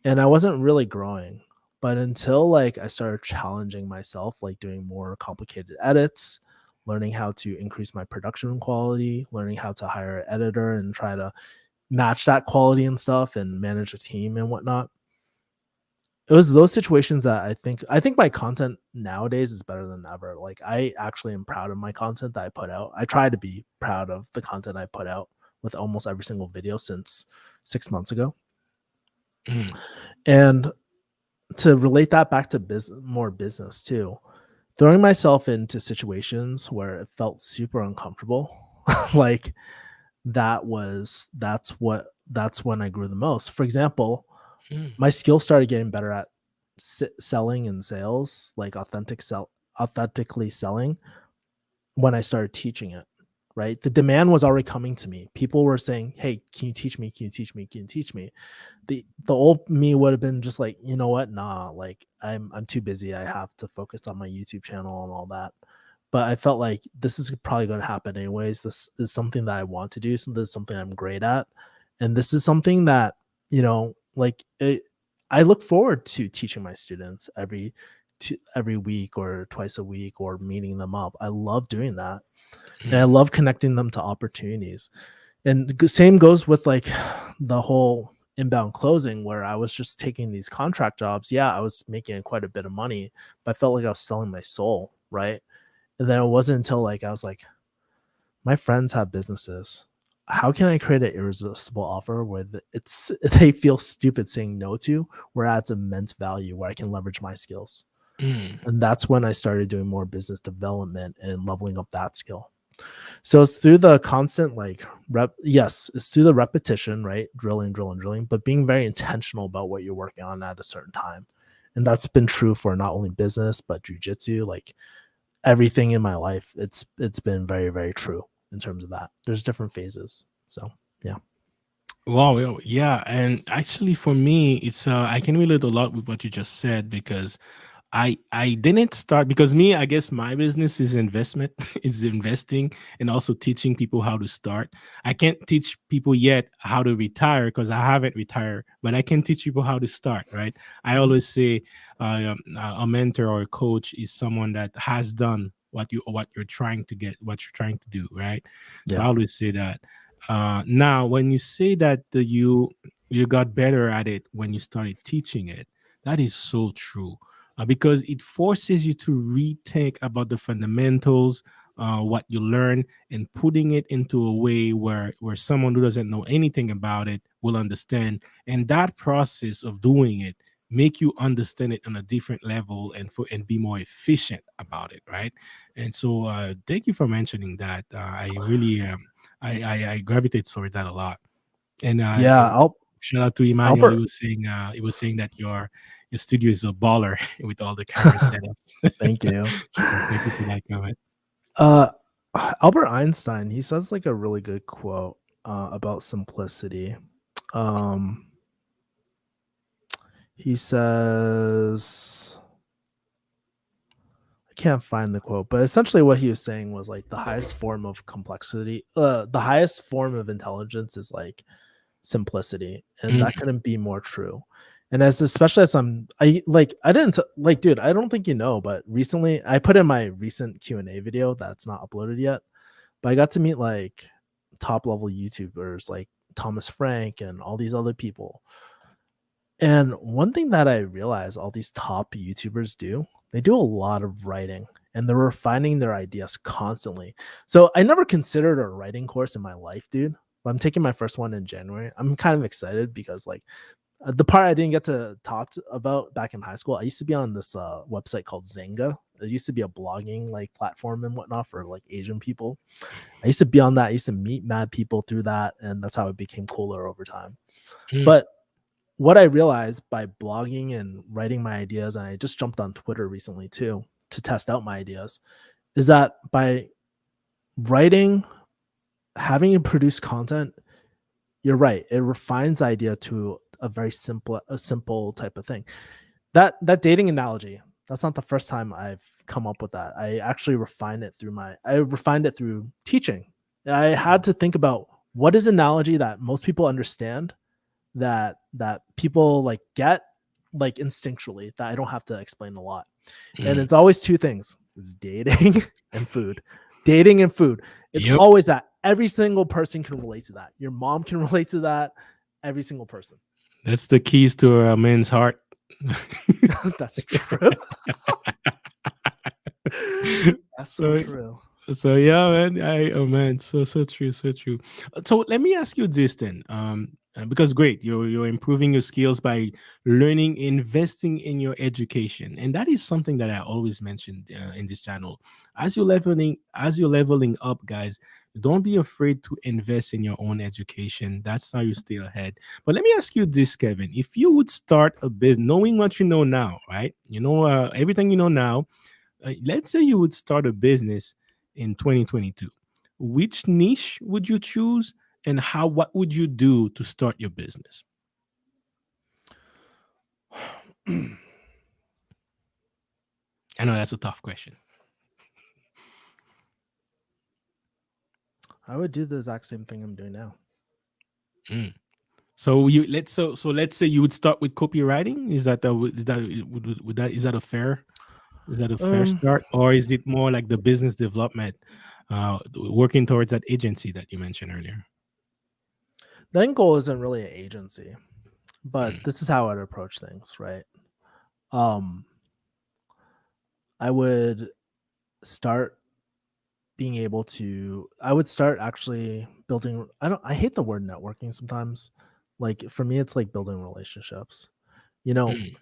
And I wasn't really growing. But until like I started challenging myself, like doing more complicated edits, learning how to increase my production quality, learning how to hire an editor and try to match that quality and stuff and manage a team and whatnot. It was those situations that I think my content nowadays is better than ever. Like I actually am proud of my content that I put out. I try to be proud of the content I put out with almost every single video since 6 months ago. Mm, And to relate that back to more business too, throwing myself into situations where it felt super uncomfortable, like that's when I grew the most. For example, mm, my skills started getting better at selling and sales, like authentically selling when I started teaching it. Right, the demand was already coming to me. People were saying, "Hey, can you teach me? Can you teach me? Can you teach me?" The old me would have been just like, you know what, nah, like I'm too busy. I have to focus on my YouTube channel and all that. But I felt like this is probably going to happen anyways. This is something that I want to do. So this is something I'm great at, and this is something that, like I look forward to teaching my students every week or twice a week or meeting them up. I love doing that, and I mm, love connecting them to opportunities. And the same goes with like the whole inbound closing where I was just taking these contract jobs. Yeah, I was making quite a bit of money, but I felt like I was selling my soul, right? And then it wasn't until like I was like, my friends have businesses. How can I create an irresistible offer where it's they feel stupid saying no to, where it adds immense value, where I can leverage my skills? mm. And that's when I started doing more business development and leveling up that skill. So it's through the constant yes, it's through the repetition, right? Drilling, but being very intentional about what you're working on at a certain time. And that's been true for not only business but jujitsu, like everything in my life. It's been very, very true in terms of that. There's different phases. So yeah. Wow, yeah, and actually for me, it's I can relate a lot with what you just said because I didn't start because me, I guess my business is investment, is investing and also teaching people how to start. I can't teach people yet how to retire because I haven't retired, but I can teach people how to start, right? I Mhm. always say a mentor or a coach is someone that has done what you're trying to get, what you're trying to do, right? So Yeah. I always say that. Now, when you say that you got better at it when you started teaching it, that is so true because it forces you to rethink about the fundamentals, what you learn, and putting it into a way where someone who doesn't know anything about it will understand. And that process of doing it make you understand it on a different level and be more efficient about it, right? And so, thank you for mentioning that. I really I gravitate toward that a lot. And Yeah. shout out to Emmanuel. Albert, He was saying that your studio is a baller with all the camera setups. thank you. So thank you for that comment. Uh, Albert Einstein, he says like a really good quote about simplicity. Um, he says, can't find the quote, but essentially what he was saying was like the highest form of complexity, the highest form of intelligence is like simplicity, and Mm, that couldn't be more true. And as especially as I didn't like, dude, I don't think you know, but recently I put in my recent Q&A video that's not uploaded yet, but I got to meet like top level YouTubers like Thomas Frank and all these other people. And one thing that I realize all these top YouTubers do, they do a lot of writing and they're refining their ideas constantly. So I never considered a writing course in my life, dude. But I'm taking my first one in January. I'm kind of excited because like the part I didn't get to about back in high school, I used to be on this website called Zanga. It used to be a blogging like platform and whatnot for like Asian people. I used to be on that. I used to meet mad people through that, and that's how it became cooler over time. mm, But what I realized by blogging and writing my ideas, and I just jumped on Twitter recently too to test out my ideas, is that by writing, having to produce content, you're right, it refines the idea to a simple type of thing. That dating analogy, that's not the first time I've come up with that. I refined it through teaching. I had to think about what is analogy that most people understand, that people like get like instinctually, that I don't have to explain a lot. And mm. it's always two things. It's dating and food. Dating and food. It's Yep. always that. Every single person can relate to that. Your mom can relate to that. Every single person. That's the keys to a man's heart. That's true. That's so so true. So yeah, man. Oh man, so true, so true. So let me ask you this then, because great, you're improving your skills by learning, investing in your education, and that is something that I always mentioned in this channel. As you're leveling up, guys, don't be afraid to invest in your own education. That's how you stay ahead. But let me ask you this, Kevin: if you would start a business, knowing what you know now, right? You know everything you know now. Let's say you would start a business in 2022, which niche would you choose, and what would you do to start your business? I know that's a tough question. I would do the exact same thing I'm doing now. Mm. So you let's say you would start with copywriting. Is that a fair Um, start, or is it more like the business development, working towards that agency that you mentioned earlier? the end goal isn't really an agency, but Mm, this is how I'd approach things, right? Um, I would start I would start actually building. I hate the word networking sometimes. Like for me, it's like building relationships. You know, mm,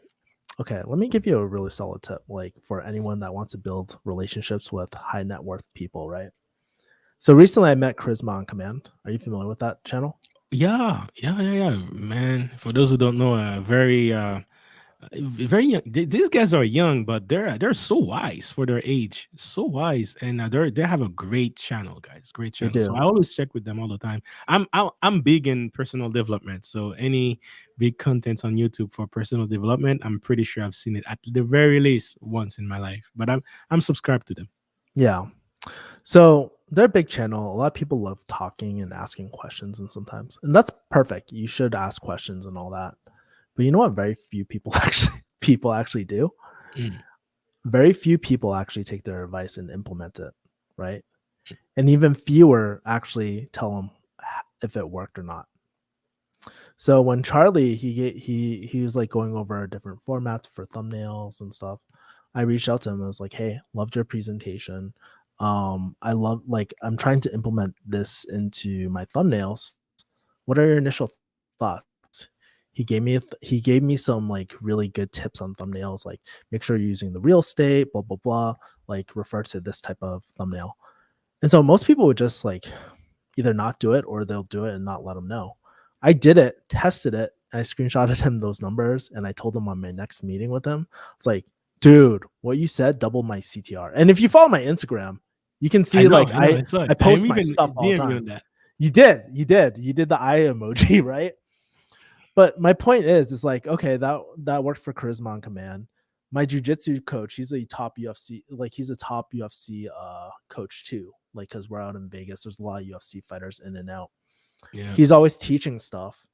okay, let me give you a really solid tip, like for anyone that wants to build relationships with high net worth people, right? So recently I met Charisma on Command. Are you familiar with that channel? yeah, yeah, yeah, yeah, man. For those who don't know, very young. These guys are young, but they're so wise for their age. So wise, and they have a great channel, guys. Great They channel. So I do. always check with them all the time. I'm big in personal development. So any big contents on YouTube for personal development, I'm pretty sure I've seen it at the very least once in my life. But I'm subscribed to them. Yeah. So they're a big channel. A lot of people love talking and asking questions, and that's perfect. You should ask questions and all that. But you know what? Very few people actually do. Mm, Very few people actually take their advice and implement it, right? And even fewer actually tell them if it worked or not. So when Charlie he was like going over different formats for thumbnails and stuff, I reached out to him and was like, "Hey, loved your presentation. I love like I'm trying to implement this into my thumbnails. What are your initial thoughts?" He gave me some like really good tips on thumbnails, like make sure you're using the real estate, blah blah blah, like refer to this type of thumbnail. And so most people would just like either not do it or they'll do it and not let them know. I did it, tested it, and I screenshotted him those numbers and I told him on my next meeting with him, it's like, dude, what you said doubled my CTR. And if you follow my Instagram, you can I see know, like I know. I saw I it. I am post my even stuff all the DM you on time. that. You did the eye emoji, right? But my point is like, okay, that worked for Charisma on Command. my jujitsu coach, he's a top UFC, like he's a top UFC coach too. Like, because we're out in Vegas, there's a lot of UFC fighters in and out. Yeah. He's always teaching stuff,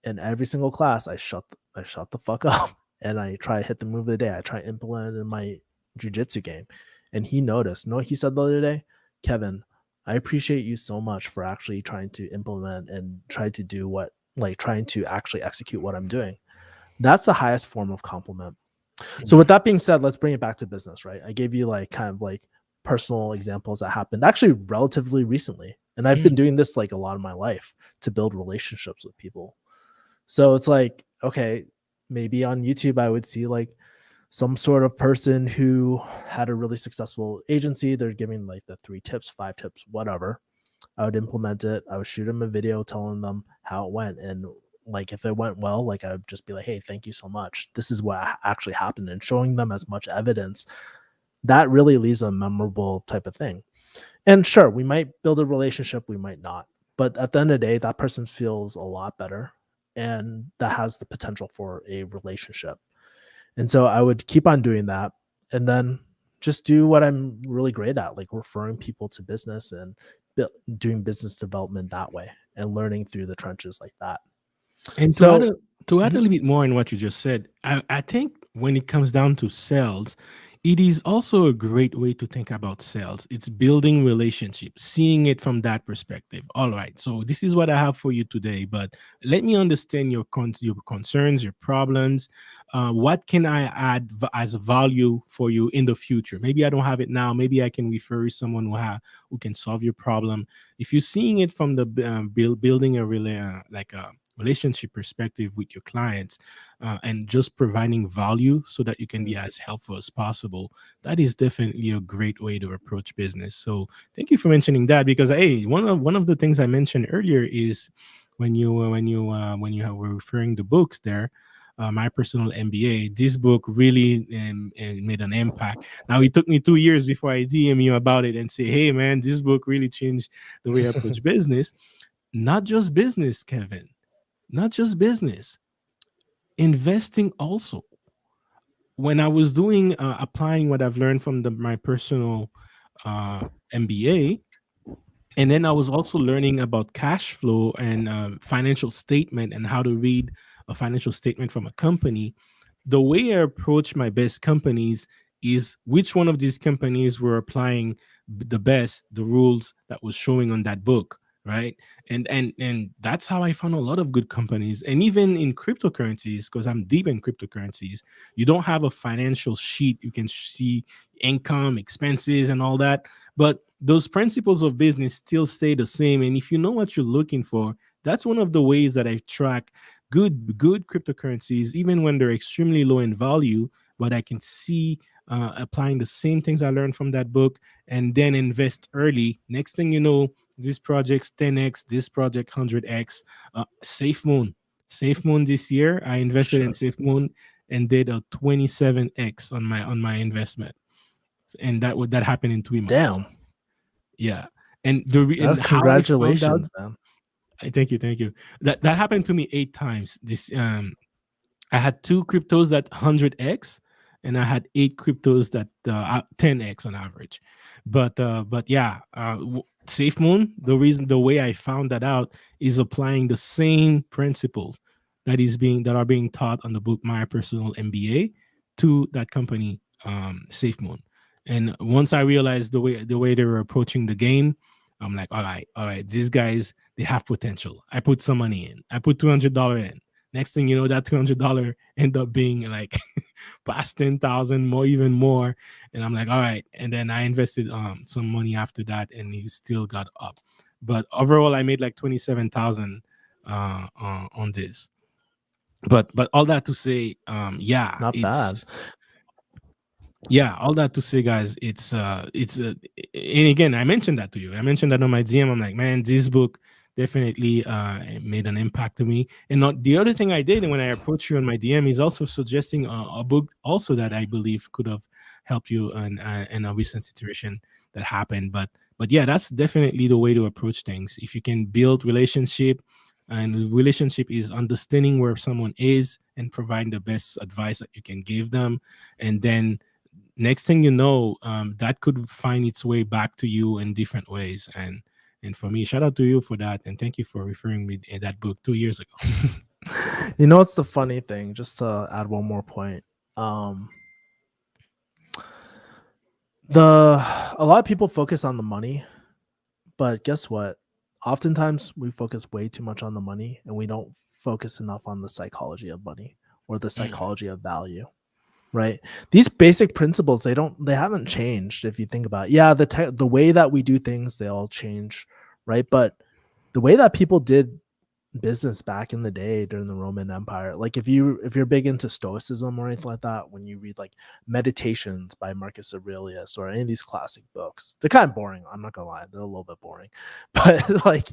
in every single class, I shut the fuck up and I try to hit the move of the day. I try to implement it in my jujitsu game, and he noticed. Know what he said the other day? Kevin, I appreciate you so much for actually trying to implement and try to do what, like, trying to actually execute what I'm doing. That's the highest form of compliment. So with that being said, let's bring it back to business, right? I gave you like kind of like personal examples that happened actually relatively recently. And I've been doing this like a lot of my life to build relationships with people. So it's like, okay, maybe on YouTube I would see like some sort of person who had a really successful agency. They're giving like the 3 tips, 5 tips, whatever. I would implement it. I would shoot them a video telling them how it went. And like if it went well, like I would just be like, hey, thank you so much. This is what actually happened, and showing them as much evidence. That really leaves a memorable type of thing. And sure, we might build a relationship, we might not. But at the end of the day, that person feels a lot better, and that has the potential for a relationship. And so I would keep on doing that, and then just do what I'm really great at, like referring people to business and doing business development that way and learning through the trenches like that. And So to add a little bit more in what you just said, I think when it comes down to sales, it is also a great way to think about sales. It's building relationships, seeing it from that perspective. All right, so this is what I have for you today, but let me understand your your concerns, your problems. What can I add as a value for you in the future? Maybe I don't have it now. Maybe I can refer you someone who can solve your problem. If you're seeing it from the building a really like a relationship perspective with your clients, and just providing value so that you can be as helpful as possible, that is definitely a great way to approach business. So thank you for mentioning that, because hey, one of the things I mentioned earlier is when you were referring to books there, my personal MBA, this book really made an impact. Now it took me 2 years before I DM you about it and say, hey man, this book really changed the way I approach business. Not just business, Kevin, not just business, investing also. When I was doing applying what I've learned from my personal MBA, and then I was also learning about cash flow and financial statement and how to read a financial statement from a company. The way I approach my best companies is which one of these companies were applying the best the rules that was showing on that book, right? And that's how I found a lot of good companies. And even in cryptocurrencies, because I'm deep in cryptocurrencies, you don't have a financial sheet you can see income, expenses, and all that, but those principles of business still stay the same. And if you know what you're looking for, that's one of the ways that I track good cryptocurrencies, even when they're extremely low in value, but I can see applying the same things I learned from that book, and then invest early. Next thing you know, this project's 10x, this project 100x. SafeMoon, SafeMoon this year, I invested in SafeMoon and did a 27x on my investment, and that happened in 3 months. damn, Yeah, and and how I found out. congratulations, man. Thank you, thank you. That happened to me 8 times. I had 2 cryptos that 100x, and I had 8 cryptos that 10x on average. But yeah, SafeMoon. The way I found that out is applying the same principles that are being taught on the book My Personal MBA to that company, SafeMoon. And once I realized the way they were approaching the game, I'm like, all right, these guys, they have potential. I put some money in. I put $200 in. Next thing you know, that $200 end up being like past 10,000, more, even more. And I'm like, all right. And then I invested some money after that, and he still got up. But overall, I made like 27,000 on this. But all that to say, yeah, Not bad. all that to say, guys, and again, I mentioned that to you. I mentioned that on my DM. I'm like, man, this book definitely made an impact to me. And the other thing I did, and when I approached you on my DM, is also suggesting a book also that I believe could have helped you in a recent situation that happened. But yeah, that's definitely the way to approach things. If you can build relationship, and relationship is understanding where someone is and providing the best advice that you can give them. And then next thing you know, that could find its way back to you in different ways. And for me, shout out to you for that, and thank you for referring me that book 2 years ago. You know what's the funny thing? Just to add one more point. Um, a lot of people focus on the money, but guess what? Oftentimes we focus way too much on the money and we don't focus enough on the psychology of money or the Mm, psychology of value. Right? These basic principles, they haven't changed if you think about it. Yeah, the way that we do things, they all change, right? But the way that people did business back in the day during the Roman Empire. Like if you're big into stoicism or anything like that, when you read like Meditations by Marcus Aurelius or any of these classic books, they're kind of boring. I'm not gonna lie, they're a little bit boring, but like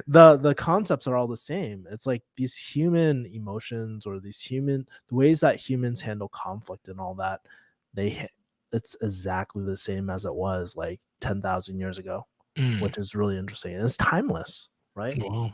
the concepts are all the same. It's like these human emotions or the ways that humans handle conflict and all that. It's exactly the same as it was like 10,000 years ago, mm. which is really interesting and it's timeless, right? Wow.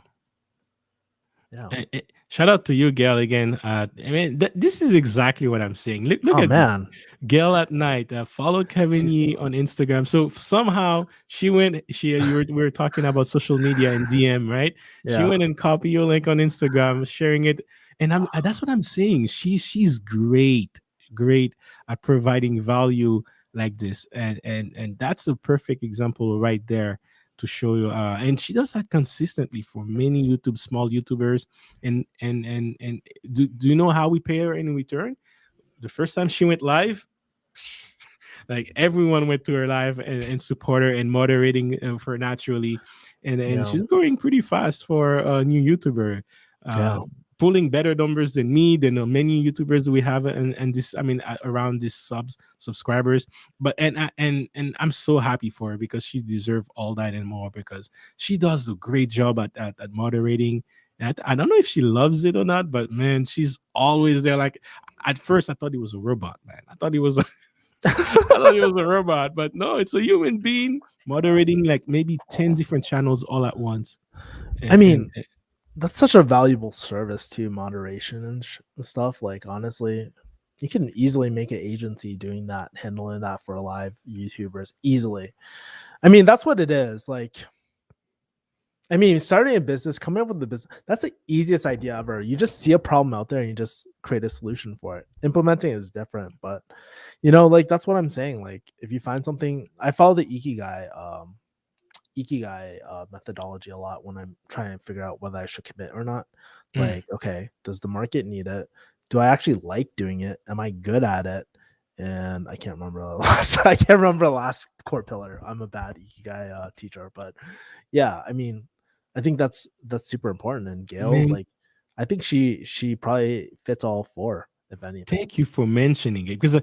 Yeah. Shout out to you, Gail, again. I mean, this is exactly what I'm saying. Look Oh at this. man, Gail at night. Follow Kevin she's Yee on Instagram. So somehow she went. We were talking about social media and DM, right? She yeah, went and copied your link on Instagram, sharing it, and that's what I'm saying. She's great, great at providing value like this, and that's a perfect example right there to show you. And she does that consistently for many small YouTubers. And do you know how we pay her in return? The first time she went live, like everyone went to her live and support her and moderating for naturally, and yeah, she's growing pretty fast for a new YouTuber, uh yeah. pulling better numbers than me, than many YouTubers we have, and this, I mean, around these subscribers. But and I'm so happy for her because she deserves all that and more, because she does a great job at moderating. And I don't know if she loves it or not, but man, she's always there. Like, at first I thought it was a robot, man. I thought it was I thought it was a robot, but no, it's a human being moderating like maybe 10 different channels all at once. I And mean, that's such a valuable service to moderation and stuff. Like honestly, you can easily make an agency doing that, handling that for live YouTubers easily. I mean, that's what it is. Like, I mean, starting a business, coming up with the business, that's the easiest idea ever. You just see a problem out there and you just create a solution for it. Implementing is different, but like that's what I'm saying. Like, if you find something, I follow the Ikigai methodology a lot when I'm trying to figure out whether I should commit or not. It's mm, like, okay, does the market need it? Do I actually like doing it? Am I good at it? And I can't remember the last core pillar. I'm a bad Ikigai teacher, but yeah, I mean, I think that's super important. And Gail, man, like, I think she probably fits all four, if anything. thank you for mentioning it, because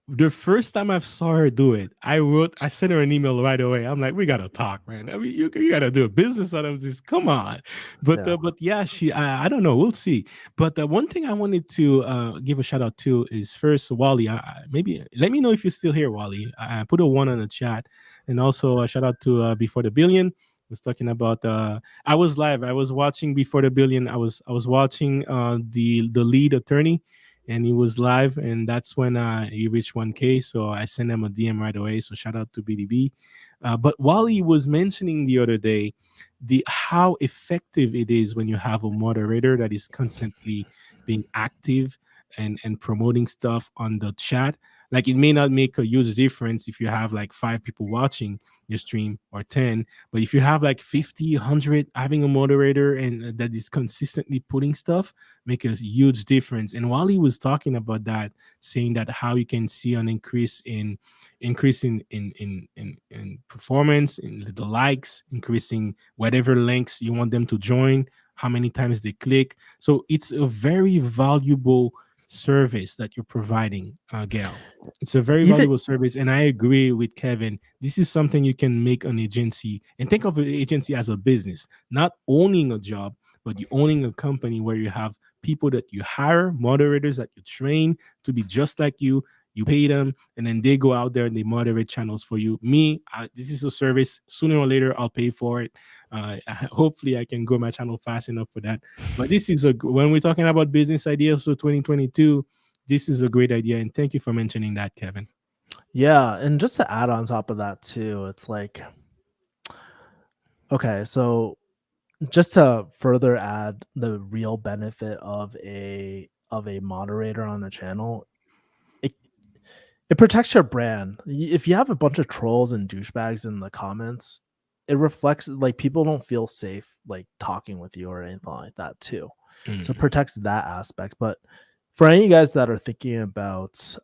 the first time I saw her do it, I sent her an email right away. I'm like, we gotta talk, man. I mean, you gotta do a business out of this. Come on, Yeah. but yeah, I don't know. We'll see. But one thing I wanted to give a shout out to is first Wally. Maybe let me know if you're still here, Wally. I put a one on the chat, and also a shout out to Before the Billion. Was talking about I was live. I was watching Before the Billion. I was watching the lead attorney, and he was live, and that's when he reached 1K. So I sent him a DM right away. So shout out to BDB. But while he was mentioning the other day, the how effective it is when you have a moderator that is constantly being active and promoting stuff on the chat. Like, it may not make a huge difference if you have like 5 people watching your stream or 10, but if you have like 50, 100, having a moderator and that is consistently putting stuff, make a huge difference. And while he was talking about that, saying that how you can see an increase in performance, in the likes, increasing whatever links you want them to join, how many times they click. So it's a very valuable service that you're providing, Gail. It's a very Even valuable service, and I agree with Kevin. This is something you can make an agency, and think of an agency as a business, not owning a job, but you owning a company where you have people that you hire, moderators that you train to be just like you. you pay them, and then they go out there and they moderate channels for you. Me, this is a service. Sooner or later, I'll pay for it. Hopefully, I can grow my channel fast enough for that. But this is when we're talking about business ideas for 2022, this is a great idea. And thank you for mentioning that, Kevin. Yeah, and just to add on top of that too, it's like, okay, so just to further add the real benefit of a moderator on a channel, it it protects your brand. If you have a bunch of trolls and douchebags in the comments, it reflects like people don't feel safe like talking with you or anything like that too. So it Mm, protects that aspect. But for any of you guys that are thinking about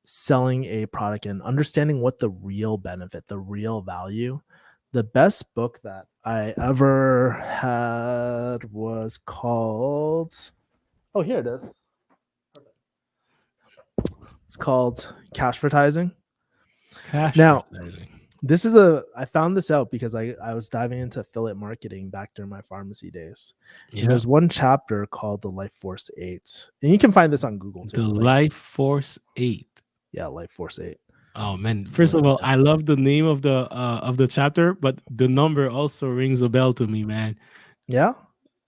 selling a product and understanding what the real benefit, the real value, the best book that I ever had was called, oh, here it is. It's called Cash Advertising. cash Now, advertising. I found this out because I was diving into affiliate marketing back during my pharmacy days. And Yeah. there's one chapter called the Life Force 8. And you can find this on Google The too. Like, Life Force 8. yeah, Life Force 8. Oh man! First Look of it all, down. I love the name of the chapter, but the number also rings a bell to me, man. Yeah?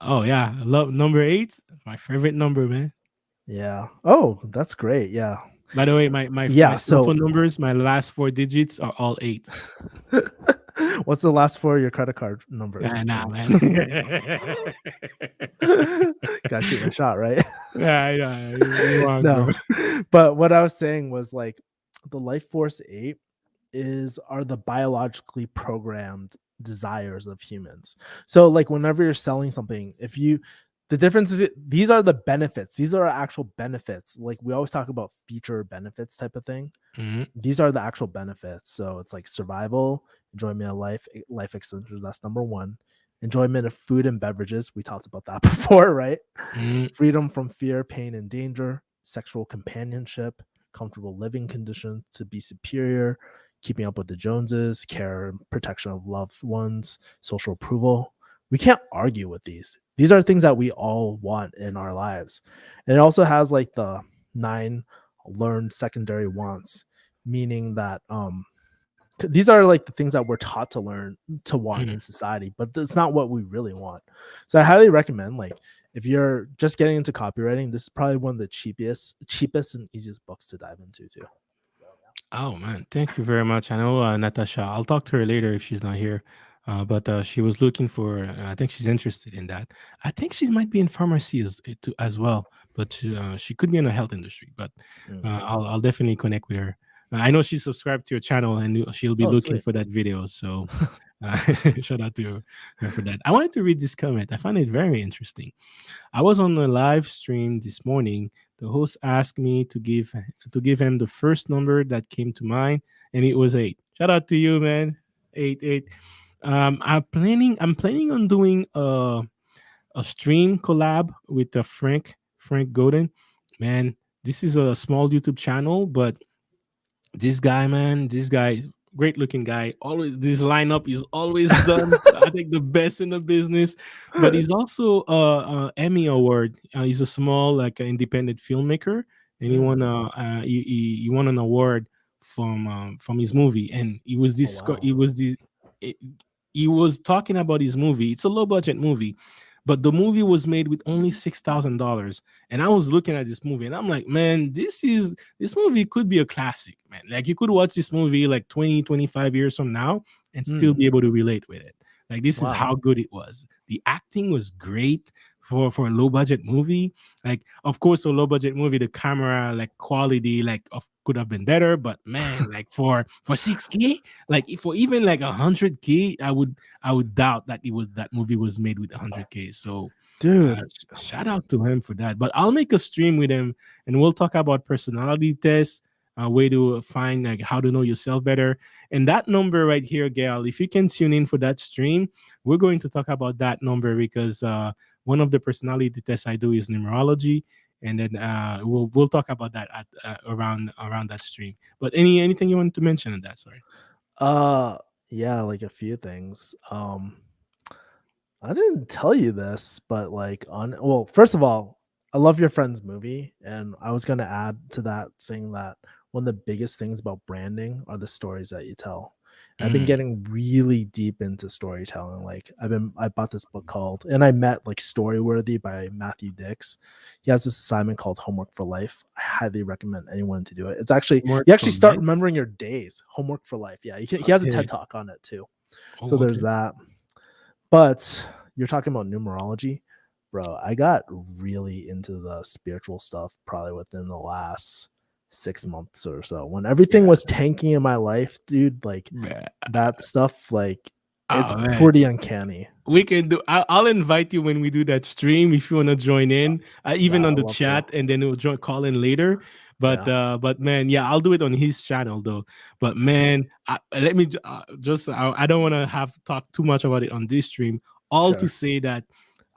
Oh yeah, I love number 8. My favorite number, man. Yeah. Oh, that's great. Yeah. By the way, my Yeah. cell So phone numbers, my last 4 digits are all 8. what's the last four of your credit card number? Nah, Just nah, kidding. man. Gotta shoot my shot, right? Yeah, I know. You wrong, bro. No. But what I was saying was like the Life Force 8 are the biologically programmed desires of humans. So like whenever you're selling something, if you the difference is these are the benefits. These are actual benefits. Like we always talk about feature benefits type of thing. Mhm, These are the actual benefits. So it's like survival, enjoyment of life, life extension. That's number one. Enjoyment of food and beverages. We talked about that before, right? mhm, Freedom from fear, pain, and danger. Sexual companionship, comfortable living conditions to be superior, keeping up with the Joneses, care and protection of loved ones, social approval. We can't argue with these. These are things that we all want in our lives. And it also has like the 9 learned secondary wants, meaning that these are like the things that we're taught to learn to want mhm. in society, but it's not what we really want. So I highly recommend, like, if you're just getting into copywriting, this is probably one of the cheapest and easiest books to dive into too. Oh man, thank you very much. I know Natasha. I'll talk to her later if she's not here. But she was looking for. I think she's interested in that. I think she might be in pharmacy as well, but she could be in the health industry. But Mm. I'll definitely connect with her. I know she's subscribed to your channel and she'll be Oh, looking sweet. for that video. So uh, shout out to her for that. I wanted to read this comment. I found it very interesting. I was on a live stream this morning. The host asked me to give him the first number that came to mind, and it was 8. Shout out to you, man. 8 8. I'm planning on doing a stream collab with Frank Godin. Man, this is a small YouTube channel, but this guy, man, this guy, great looking guy. Always this lineup is always done. I think the best in the business. But he's also Emmy award. He's a small like independent filmmaker, and Mm. he won an award from his movie. And Oh wow. it, he was talking about his movie. It's a low budget movie, but the movie was made with only $6,000. And I was looking at this movie, and I'm like, man, this movie could be a classic, man. Like you could watch this movie like 20, 25 years from now and still Mm. be able to relate with it. Like this is Wow. how good it was. The acting was great for a low budget movie. Like, of course, a low budget movie, the camera like quality could have been better, but man, like for 6K, like if for even like 100K, I would doubt that it was that movie was made with 100K. So Dude. shout out to him for that. But I'll make a stream with him, and we'll talk about personality tests, way to find like how to know yourself better. And that number right here, Gail, if you can tune in for that stream, we're going to talk about that number because one of the personality tests I do is numerology, and then we'll talk about that at around that stream. But anything you want to mention on that? Sorry. Uh yeah, like a few things. I didn't tell you this, but like on well, first of all, I love your friend's movie, and I was gonna add to that saying that one of the biggest things about branding are the stories that you tell. I've been Mm, getting really deep into storytelling. Like I bought this book called, and I met like Storyworthy by Matthew Dix. He has this assignment called Homework for Life. I highly recommend anyone to do it. It's actually work you for actually start life. remembering your days. Homework for Life. Yeah, he has a TED Okay. talk on it too. So Oh, there's okay. that. But you're talking about numerology, bro. I got really into the spiritual stuff probably within the last 6 months or so. When everything Yeah. was tanking in my life, dude, like Man. that stuff, like it's Oh man. pretty uncanny. We can do. I'll invite you when we do that stream if you want to join in, Yeah, even I on the love to. chat, and then we'll join call in later. Yeah, But man, yeah, I'll do it on his channel though. But man, let me just. I don't want to have talk too much about it on this stream. All to sure. say that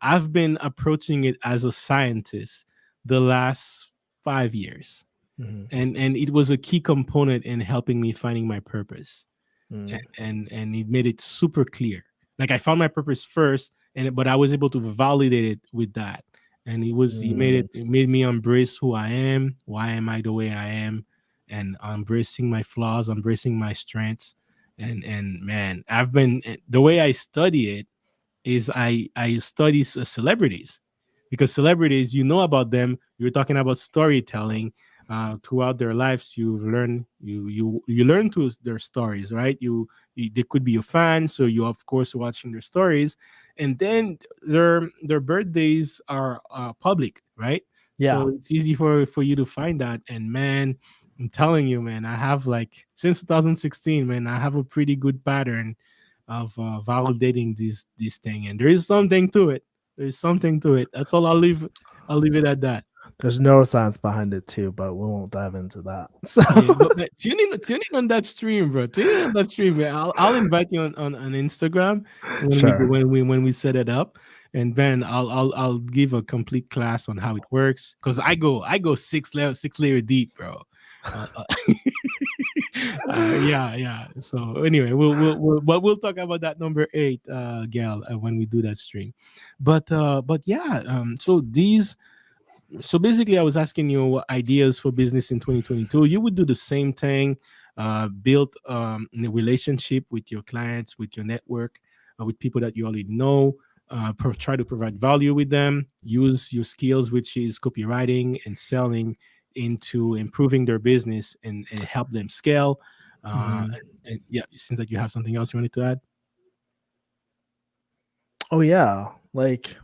I've been approaching it as a scientist the last 5 years, Hmm. and it was a key component in helping me finding my purpose, Mm, and it made it super clear. Like I found my purpose first, and but I was able to validate it with that, and mm. it made me embrace who I am. Why am I the way I am? And embracing my flaws, embracing my strengths, and man, I've been the way I study it is I study celebrities, because celebrities, you know about them. You're talking about storytelling. Throughout their lives, you learn to their stories, right? They could be a fan, so you of course watching their stories, and then their birthdays are public, right? Yeah, So it's easy for you to find that. And man, I'm telling you, man, I have like since 2016, man, I have a pretty good pattern of validating this thing, and there is something to it. There's something to it. That's all. I'll leave it at that. there's neuroscience behind it too, but we won't dive into that. So Yeah, but tune in on that stream, bro. Tune in on that stream, man. I'll invite you on Instagram sure. when we set it up, and then I'll give a complete class on how it works, because I go six layer deep, bro. Uh, uh, yeah, yeah. So anyway, but we'll talk about that number eight, gal, when we do that stream. But yeah, so basically I was asking you what ideas for business in 2022. You would do the same thing, build a relationship with your clients, with your network, with people that you already know, try to provide value with them, use your skills, which is copywriting and selling, into improving their business, and help them scale. Mhm. And yeah, it seems like you have something else you wanted to add. Oh yeah, like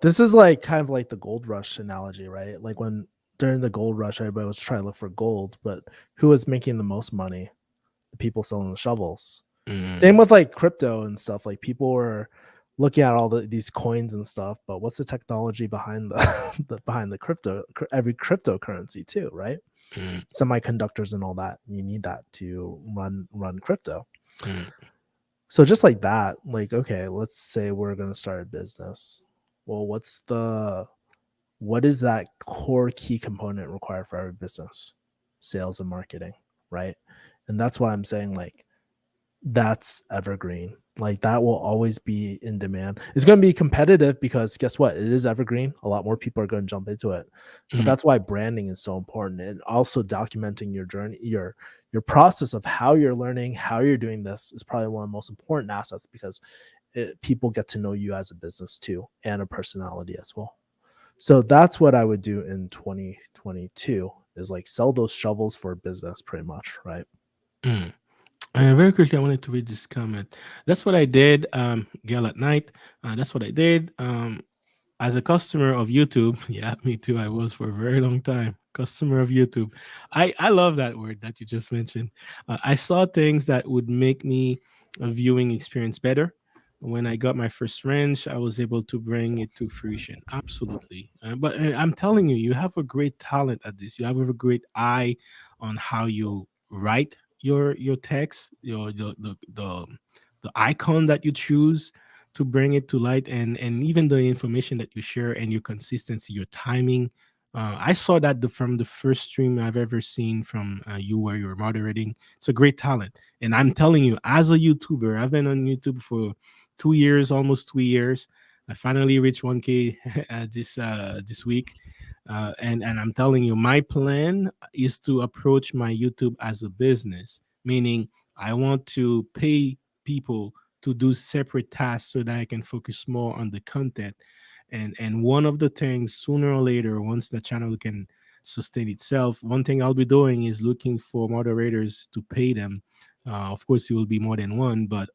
this is like kind of like the gold rush analogy, right? Like when during the gold rush, everybody was trying to look for gold, but who was making the most money? The people selling the shovels. Mm, Same with like crypto and stuff. Like people were looking at all these coins and stuff, but what's the technology behind behind the every cryptocurrency too, right? mm, Semiconductors and all that. You need that to run crypto. mm, So just like that, like okay, let's say we're gonna start a business. Well, what is that core key component required for every business? Sales and marketing, right? And that's why I'm saying like that's evergreen. Like that will always be in demand. It's going to be competitive because guess what? It is evergreen. A lot more people are going to jump into it. But mm, that's why branding is so important, and also documenting your journey, your process of how you're learning, how you're doing this is probably one of the most important assets because people get to know you as a business too and a personality as well. So that's what I would do in 2022 is like sell those shovels for business pretty much, right? mm. Very quickly, I wanted to read this comment. That's what I did, Gal at night. That's what I did. As a customer of YouTube, yeah, me too. I was for a very long time customer of YouTube. I love that word that you just mentioned. I saw things that would make me a viewing experience better. When I got my first range, I was able to bring it to fruition. Absolutely, but I'm telling you, you have a great talent at this. You have a great eye on how you write your text, the icon that you choose to bring it to light, and even the information that you share, and your consistency, your timing. I saw that from the first stream I've ever seen from you, where you're moderating. It's a great talent, and I'm telling you, as a YouTuber, I've been on YouTube for 2 years, almost 3 years. I finally reached 1K this week, and I'm telling you, my plan is to approach my YouTube as a business, meaning I want to pay people to do separate tasks so that I can focus more on the content. And one of the things, sooner or later, once the channel can sustain itself, one thing I'll be doing is looking for moderators to pay them. Of course, it will be more than one, but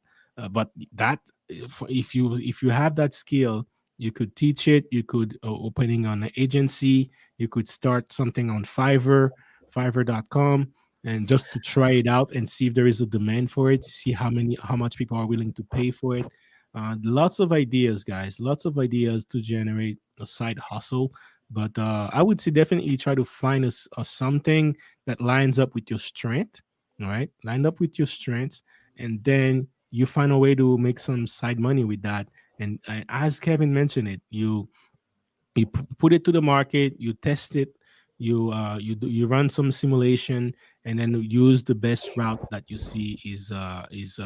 that, if you have that skill, you could teach it. You could opening on an agency. You could start something on Fiverr.com, and just to try it out and see if there is a demand for it. See how much people are willing to pay for it. Lots of ideas, guys. Lots of ideas to generate a side hustle. But I would say definitely try to find a something that lines up with your strength. All right, line up with your strengths, and then you find a way to make some side money with that. And as Kevin mentioned it, you put it to the market, you test it, you run some simulation, and then use the best route that you see is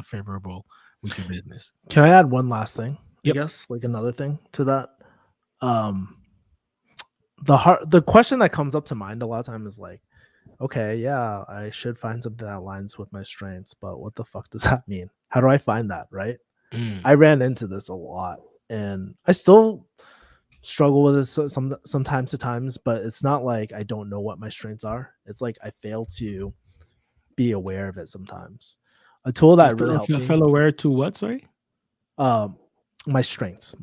favorable with your business. Can I add one last thing? I Yep. guess like another thing to that. Um, the question that comes up to mind a lot of time is like, okay, yeah, I should find something that aligns with my strengths, but what the fuck does that mean? How do I find that? Right? Mm, I ran into this a lot, and I still struggle with it sometimes to times, but it's not like I don't know what my strengths are. It's like I fail to be aware of it sometimes. A tool that really helped me, fellow where to what? Sorry. um, my strengths.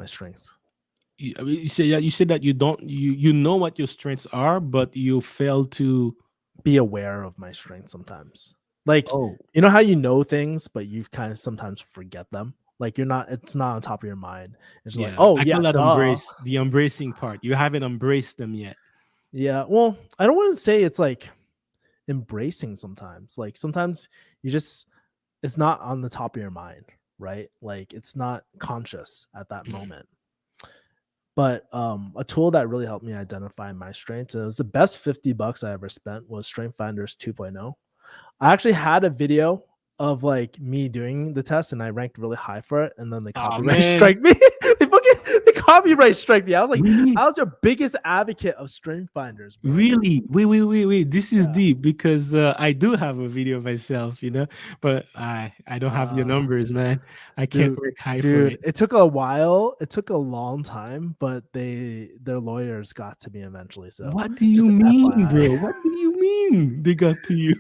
You said that you know what your strengths are, but you fail to. Be aware of my strengths sometimes. Like, Oh, you know how you know things, but you kind of sometimes forget them. Like it's not on top of your mind. It's just like, yeah. oh I call yeah, that duh. the embracing part. You haven't embraced them yet. Yeah. Well, I don't want to say it's like embracing sometimes. Like sometimes you just it's not on the top of your mind, right? Like it's not conscious at that Mm. moment. But a tool that really helped me identify my strengths, and it was the best $50 I ever spent, was Strength Finders 2.0. I actually had a video of like me doing the test, and I ranked really high for it, and then they Oh copyright man, strike me. They copyright strike me. I was like, really, I was your biggest advocate of Strength Finders, bro. really. Wait. This is Yeah. deep because I do have a video myself, but I don't have your Uh, numbers, man. I can't dude, work high for dude, it. it took a while. It took a long time, but their lawyers got to me eventually. So What do you just mean, FYI. bro? What do you mean they got to you?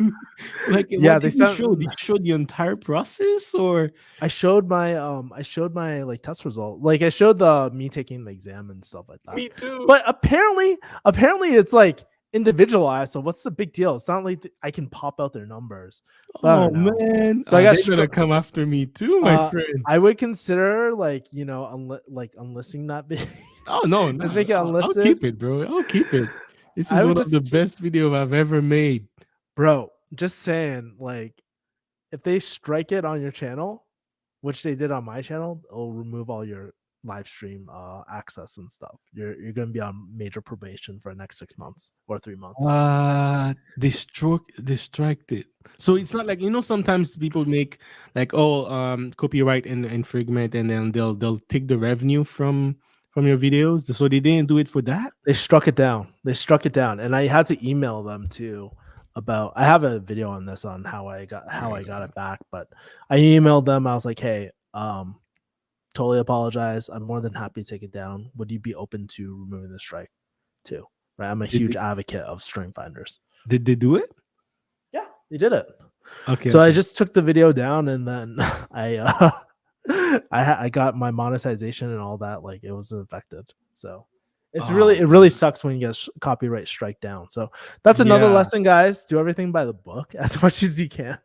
Like, Yeah, what they did you sent. show? Did you show the entire process or? I showed my like test result. Like I showed the me taking the exam and stuff like that. Me too. But apparently it's like individualized. So what's the big deal? It's not like I can pop out their numbers. But I Oh don't know. man, So I got they're gonna come after me too, my friend. I would consider like, unlisting that video. Oh no, no, Just make it I'll unlisted. keep it, bro. I'll keep it. This I is would one of the just keep, best video I've ever made. bro, just saying, like, if they strike it on your channel, which they did on my channel, it'll remove all your live stream access and stuff. You're gonna be on major probation for the next 6 months or 3 months. Distracted. So it's not like sometimes people make like copyright and infringement, and then they'll take the revenue from your videos. So they didn't do it for that. They struck it down. And I had to email them too about. I have a video on this on how I got it back, but I emailed them. I was like, hey, totally apologize. I'm more than happy to take it down. Would you be open to removing the strike too? Right. I'm a Did huge they, advocate of Strength Finders. did they do it? Yeah, they did it. Okay, So I okay. just took the video down, and then I got my monetization and all that. Like it wasn't affected. So Oh it really sucks when you get copyright strike down. So that's another yeah. lesson, guys. Do everything by the book as much as you can.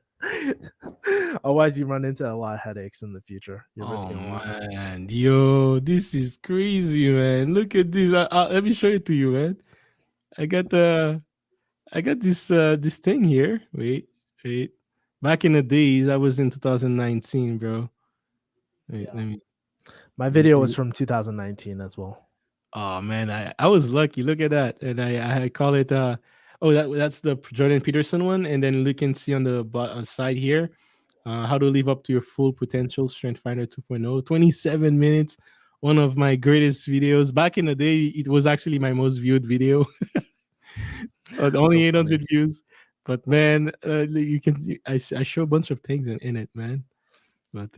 Otherwise, you run into a lot of headaches in the future. You're Oh risking a lot. man, yo, this is crazy, man. Look at this. Let me show it to you, man. I got this thing here. Wait. Back in the days, I was in 2019, bro. Wait, Yeah, let me. my let video was me- from 2019 as well. Oh man, I was lucky. Look at that, and I call it that's the Jordan Peterson one, and then you can see on the side here, how to live up to your full potential, Strength Finder 2.0, 27 minutes, one of my greatest videos. Back in the day, it was actually my most viewed video, only So 800 funny. views. But man, you can see I show a bunch of things in it, man. But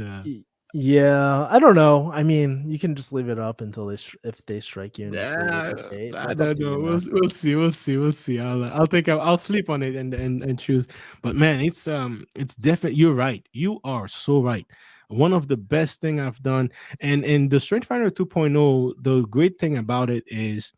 Yeah, I don't know. I mean, you can just leave it up until if they strike you and just leave it yeah, to fate. I That's up don't to you, know. man. We'll see. I'll sleep on it and choose. But man, it's definitely, you're right. You are so right. One of the best thing I've done, and the Strength Finder 2.0, the great thing about it is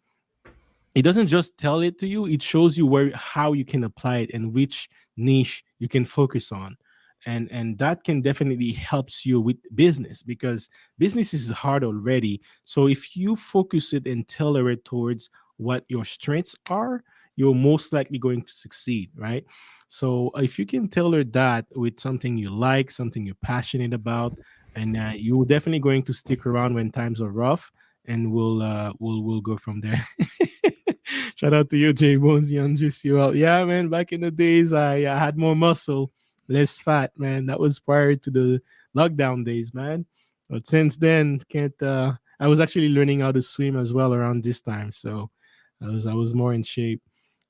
it doesn't just tell it to you, it shows you where how you can apply it and which niche you can focus on. And that can definitely helps you with business, because business is hard already. So if you focus it and tailor it towards what your strengths are, you're most likely going to succeed, right? So if you can tailor that with something you like, something you're passionate about, and you're definitely going to stick around when times are rough, and we'll go from there. Shout out to you, Jay Bones, young Juicy. Well, yeah, man. Back in the days, I had more muscle, less fat, man. That was prior to the lockdown days, man. But since then, can't. I was actually learning how to swim as well around this time, so I was more in shape.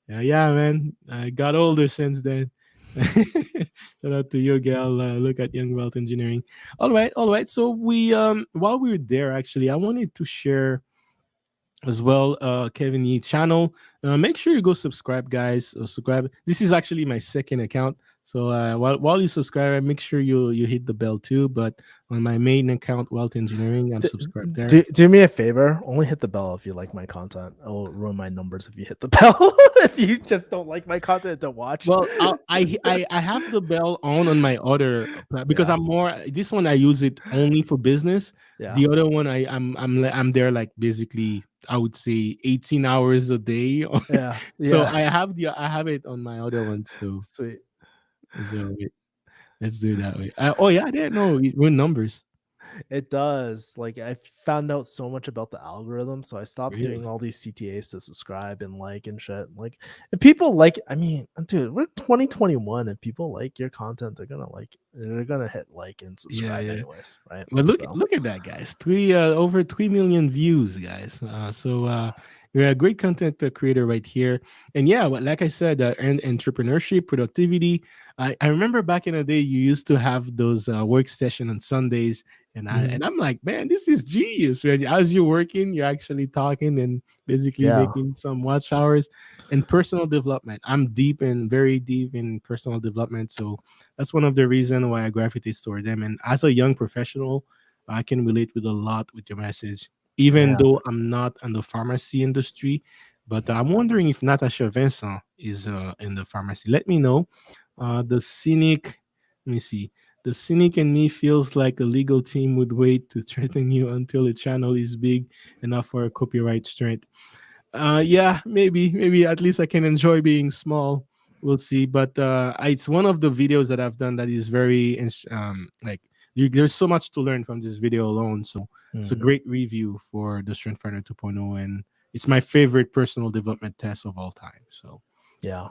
Yeah, yeah, man. I got older since then. Shout out to you, gal. Look at Young Wealth Engineering. All right, all right. So we while we were there, actually, I wanted to share as well, Kevin Yee channel. Make sure you go subscribe, guys. Subscribe. This is actually my second account, so while you subscribe, make sure you hit the bell too. But on my main account, Wealth Engineering, I'm Do, subscribed there. do me a favor. Only hit the bell if you like my content. I'll ruin my numbers if you hit the bell. If you just don't like my content to watch. Well, I have the bell on my other because Yeah. I'm more, this one I use it only for business. Yeah. The other one I'm there like basically I would say 18 hours a day. Yeah. So Yeah. I have it on my other one. So Sweet. wait, let's do it that way. Oh yeah, I didn't know it run numbers. It does. Like I found out so much about the algorithm, so I stopped doing Really? all these CTAs to subscribe and like and shit. Like if people like, I mean, dude, we're 2021. If people like your content, they're gonna hit like and Yeah, subscribe yeah. anyways, right? Well, So look at that, guys. Three over 3 million views, guys. You're a great content creator right here. And yeah, like I said, entrepreneurship, productivity. I remember back in the day, you used to have those work session on Sundays, and mhm. I'm like, man, this is genius. Man. As you're working, you're actually talking and basically Yeah. making some watch hours and personal development. I'm very deep in personal development, so that's one of the reasons why I gravitate toward them. And as a young professional, I can relate with a lot with your message, even Man. though I'm not in the pharmacy industry. But I'm wondering if Natasha Vincent is in the pharmacy. Let me know. The cynic, let me see. The cynic in me feels like a legal team would wait to threaten you until the channel is big enough for a copyright strength. Yeah, maybe at least I can enjoy being small. We'll see. But it's one of the videos that I've done that is very like there's so much to learn from this video alone. So it's a Mhm. great review for the Strength Finder 2.0, and it's my favorite personal development test of all time. So Yeah.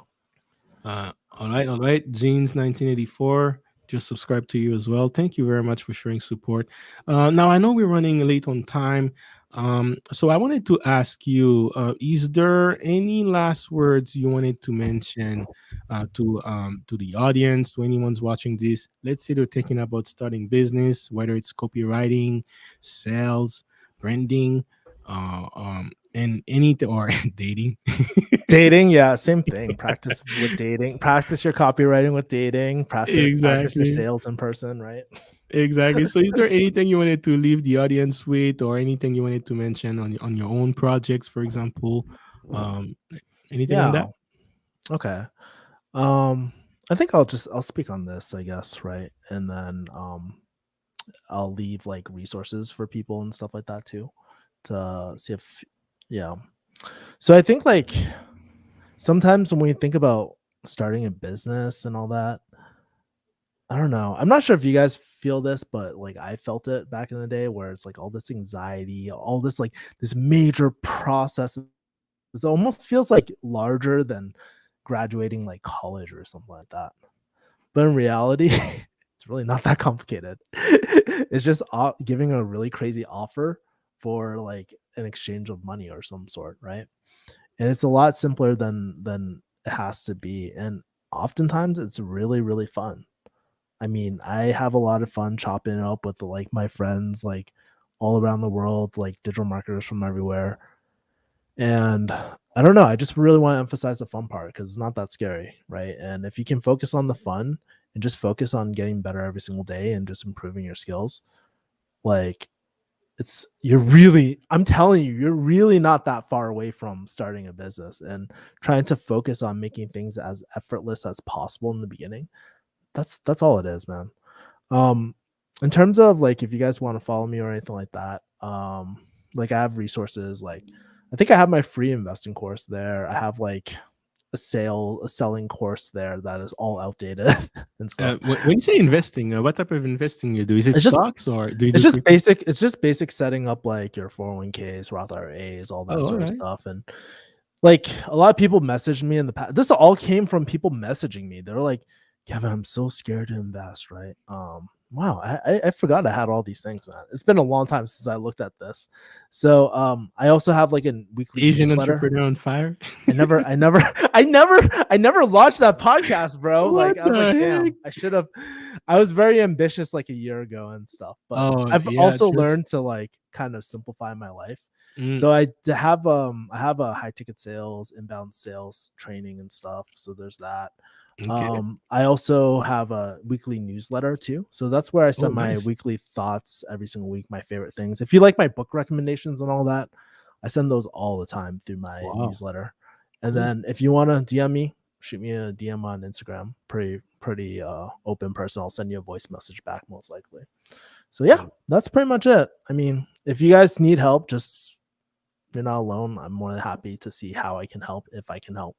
all right, all right. Jeans 1984. Just subscribe to you as well. Thank you very much for showing support. Now I know we're running late on time, so I wanted to ask you: is there any last words you wanted to mention to the audience, to anyone's watching this? Let's say they're thinking about starting business, whether it's copywriting, sales, branding, and anything or dating. Dating, yeah, same thing. Practice with dating. Practice your copywriting with dating. Practice your Exactly. sales in person, right? Exactly. So, is there anything you wanted to leave the audience with, or anything you wanted to mention on your own projects, for example? Um, Anything on Yeah. that? Okay. Um, I think I'll speak on this, I guess, right? And then I'll leave like resources for people and stuff like that too to see if yeah. So I think like sometimes when we think about starting a business and all that, I don't know. I'm not sure if you guys feel this, but like I felt it back in the day where it's like all this anxiety, all this like this major process. It almost feels like larger than graduating like college or something like that. But in reality, it's really not that complicated. It's just giving a really crazy offer for like an exchange of money or some sort, right? And it's a lot simpler than it has to be. And oftentimes it's really, really fun. I mean, I have a lot of fun chopping it up with like my friends, like all around the world, like digital marketers from everywhere. And I don't know, I just really want to emphasize the fun part because it's not that scary, right? And if you can focus on the fun and just focus on getting better every single day and just improving your skills, like you're really, I'm telling you, you're really not that far away from starting a business and trying to focus on making things as effortless as possible in the beginning. That's all it is, man. Um, in terms of like if you guys want to follow me or anything like that, like I have resources, like I think I have my free investing course there. I have like a selling course there that is all outdated and stuff. When you say investing, what type of investing you do? Is it It's just stocks or do you it's do just crypto? basic. It's just basic setting up like your 401ks, Roth IRAs, all that Oh, all sort of right. stuff. And like a lot of people messaged me in the past. This all came from people messaging me. They were like, Kevin, I'm so scared to invest, right? Wow, I forgot I had all these things, man. It's been a long time since I looked at this. So I also have like a weekly Asian newsletter. entrepreneur on fire. I never launched that podcast, bro. What Like I was like, the heck? damn, I should have. I was very ambitious like a year ago and stuff, but Oh, I've yeah, also just learned to like kind of simplify my life. mm, So I have a high ticket sales, inbound sales training and stuff. So there's that. okay. I also have a weekly newsletter too. So that's where I Oh, send my nice. weekly thoughts every single week, my favorite things. If you like my book recommendations and all that, I send those all the time through my Wow, newsletter. And cool. then if you want to DM me, shoot me a DM on Instagram. Pretty open person. I'll send you a voice message back most likely. So yeah, Oh, that's pretty much it. I mean, if you guys need help, just you're not alone. I'm more than happy to see how I can help if I can help.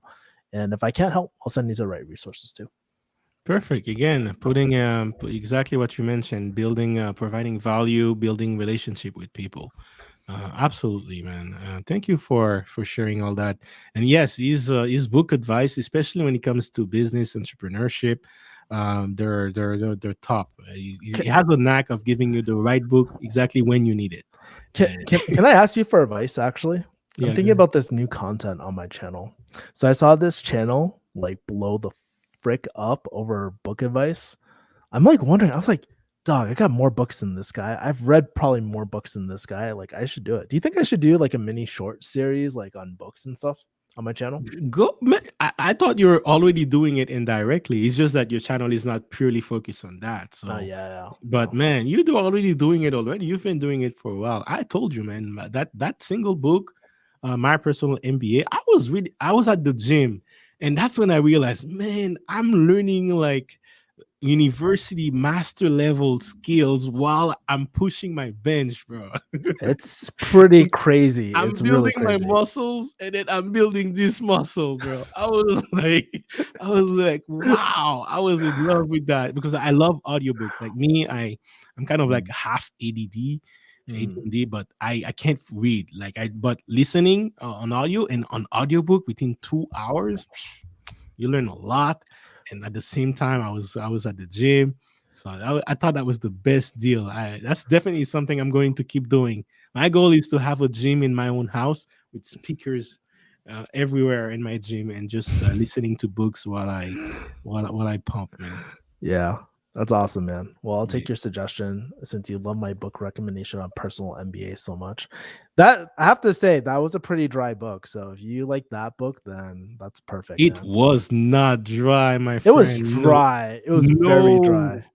And if I can't help, I'll send you the right resources too. perfect. Again, putting exactly what you mentioned, building, providing value, building relationship with people. Absolutely, man. Thank you for sharing all that. And yes, his book advice, especially when it comes to business entrepreneurship, they're top. He Can, has a knack of giving you the right book exactly when you need it. can, And can, can I ask you for advice actually? I'm yeah, go thinking ahead. about this new content on my channel. So I saw this channel like blow the frick up over book advice. I'm like wondering, I was like, dog, I got more books than this guy. I've read probably more books than this guy. Like, I should do it. Do you think I should do like a mini short series, like on books and stuff on my channel? Go, man. I thought you were already doing it indirectly. It's just that your channel is not purely focused on that. Oh, So, yeah. but No. man, you do already doing it already. You've been doing it for a while. I told you, man, that single book, my personal MBA. I was at the gym, and that's when I realized, man, I'm learning like university master level skills while I'm pushing my bench, bro. It's pretty crazy. I'm It's really building my crazy. muscles and then I'm building this muscle, bro. I was like, wow. I was in love with that because I love audiobooks. Like me, I'm kind of like Mm, half ADD, mm. ADD, but I can't read. But listening on audio and on audiobook within 2 hours, you learn a lot. And at the same time, I was at the gym. So I thought that was the best deal. That's definitely something I'm going to keep doing. My goal is to have a gym in my own house with speakers everywhere in my gym and just listening to books while I pump, man. Yeah, that's awesome, man. Well, I'll Yeah. take your suggestion since you love my book recommendation on personal MBA so much. That I have to say that was a pretty dry book. So if you like that book, then that's perfect, It man. was not dry, my It was friend. No, dry. It was very no. dry.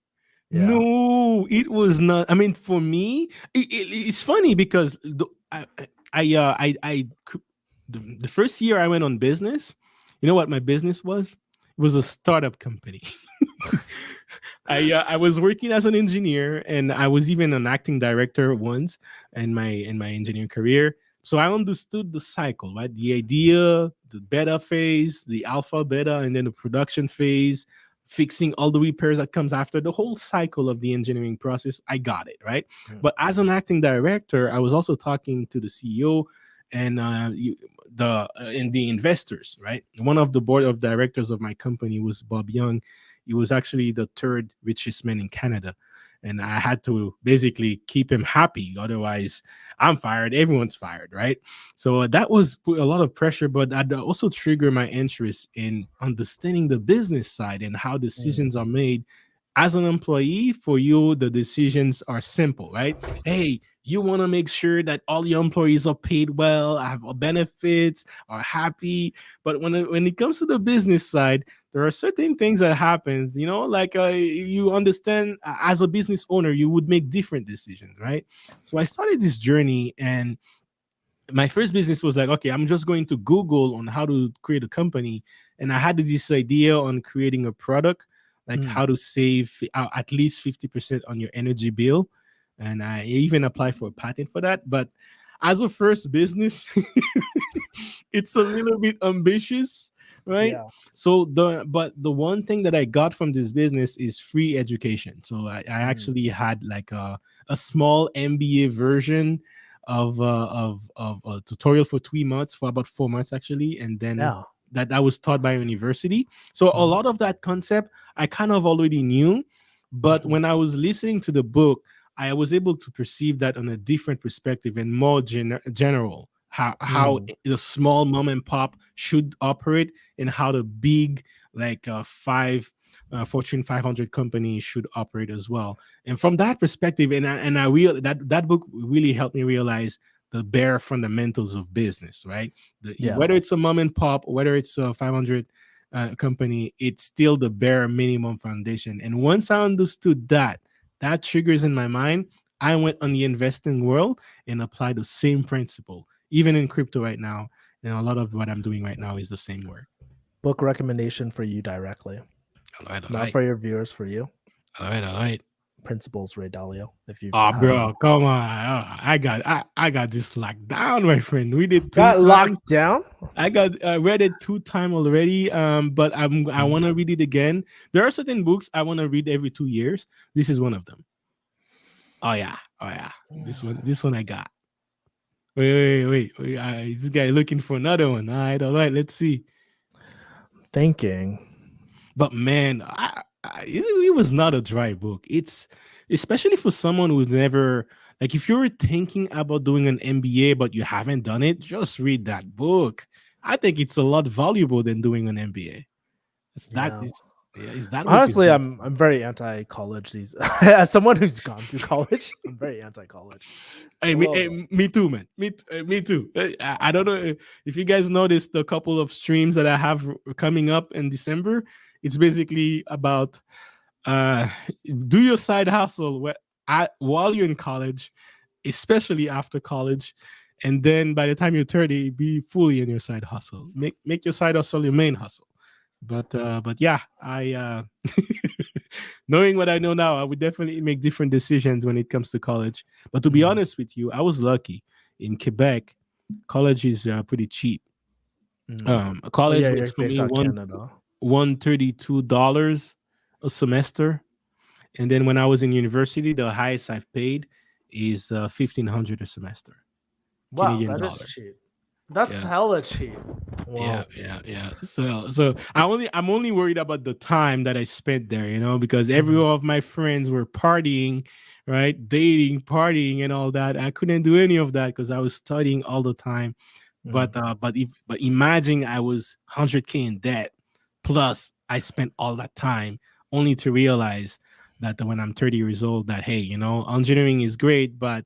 Yeah. No, it was not. I mean, for me, it's funny because the first year I went on business, you know what my business was? It was a startup company. I was working as an engineer, and I was even an acting director once in my engineering career. So I understood the cycle, right? The idea, the beta phase, the alpha, beta, and then the production phase, fixing all the repairs that comes after the whole cycle of the engineering process. I got it, right? Mm, But as an acting director, I was also talking to the CEO and and the investors, right? One of the board of directors of my company was Bob Young. He was actually the third richest man in Canada. and I had to basically keep him happy. Otherwise, I'm fired. Everyone's fired, right? So that was a lot of pressure, but that also triggered my interest in understanding the business side and how Mm. decisions are made. As an employee, for you, the decisions are simple, right? Hey, you want to make sure that all your employees are paid well, have benefits, are happy. But when it comes to the business side, there are certain things that happens, like you understand, as a business owner, you would make different decisions, right? So I started this journey, and my first business was like, okay, I'm just going to Google on how to create a company. And I had this idea on creating a product, like Mm. how to save at least 50% on your energy bill. And I even applied for a patent for that. But as a first business, it's a little bit ambitious, right? Yeah. But the one thing that I got from this business is free education. So I Mm. actually had like a small MBA version of a tutorial for 3 months, for about 4 months actually, and then Yeah. that was taught by university. So a Mhm. lot of that concept I kind of already knew, but Mhm. when I was listening to the book, I was able to perceive that on a different perspective and more general. How Mm. the small mom and pop should operate, and how the big, like five Fortune 500 companies should operate as well. And from that perspective, and I real that book really helped me realize the bare fundamentals of business, right? Yeah. Whether it's a mom and pop, whether it's a 500 company, it's still the bare minimum foundation. And once I understood that triggers in my mind, I went on the investing world and applied the same principle, even in crypto right now. And a lot of what I'm doing right now is the same work. Book recommendation for you directly, All right, all not right, for your viewers. For you, all right, all right. Principles Ray Dalio. If you've Oh, bro, come on! I got this locked down, my friend. Read it two got times. locked down. I read it 2 times already. But I Mhm. want to read it again. There are certain books I want to read every 2 years. This is one of them. Oh yeah, oh yeah. This one I got. Wait. This guy looking for another one. All right. Let's see. Thinking. But man, it was not a dry book. It's especially for someone who's never, like, if you're thinking about doing an MBA but you haven't done it, just read that book. I think it's a lot valuable than doing an MBA. It's that Yeah. is Yeah, is that book is Honestly, that. I'm very anti college. These as someone who's gone through college, I'm very anti college. Hey, A little bit. me too, man. Me too. I don't know if you guys noticed a couple of streams that I have coming up in December. It's basically about uh do your side hustle while you're in college, especially after college, and then by the time you're 30, be fully in your side hustle. Make your side hustle your main hustle. But yeah, I knowing what I know now, I would definitely make different decisions when it comes to college. But to be Mhm. honest with you, I was lucky. In Quebec, college is pretty cheap. Mm. A Oh yeah, college was you're for based me out of Canada. $132 a semester. And then when I was in university, the highest I've paid is 1,500 a semester, Wow, Canadian that is dollar. cheap. That's Yeah, hella cheap. yeah, Whoa. yeah. So I'm only worried about the time that I spent there, because every Mhm. one of my friends were partying, right, dating, partying, and all that. I couldn't do any of that because I was studying all the time. Mm. But imagine I was 100K in debt, plus I spent all that time only to realize that when I'm 30 years old, that hey, engineering is great, but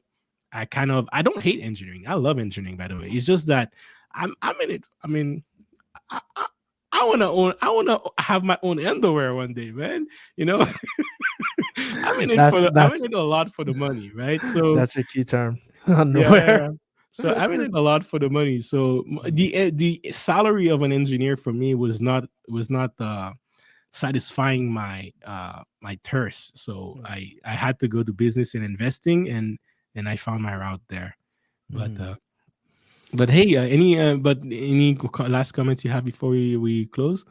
I don't hate engineering. I love engineering, by the way. It's just that I'm in it. I mean, I, I, I wanna have my own underwear one day, man. You know, That's I'm that's in it a lot for the money, right? So that's your key term. yeah, yeah, Underwear. yeah. So I'm in it a lot for the money. So the salary of an engineer for me was not satisfying my thirst. So Mm. I had to go to business and investing, and I found my route there. But Mhm. hey, any last comments you have before we close?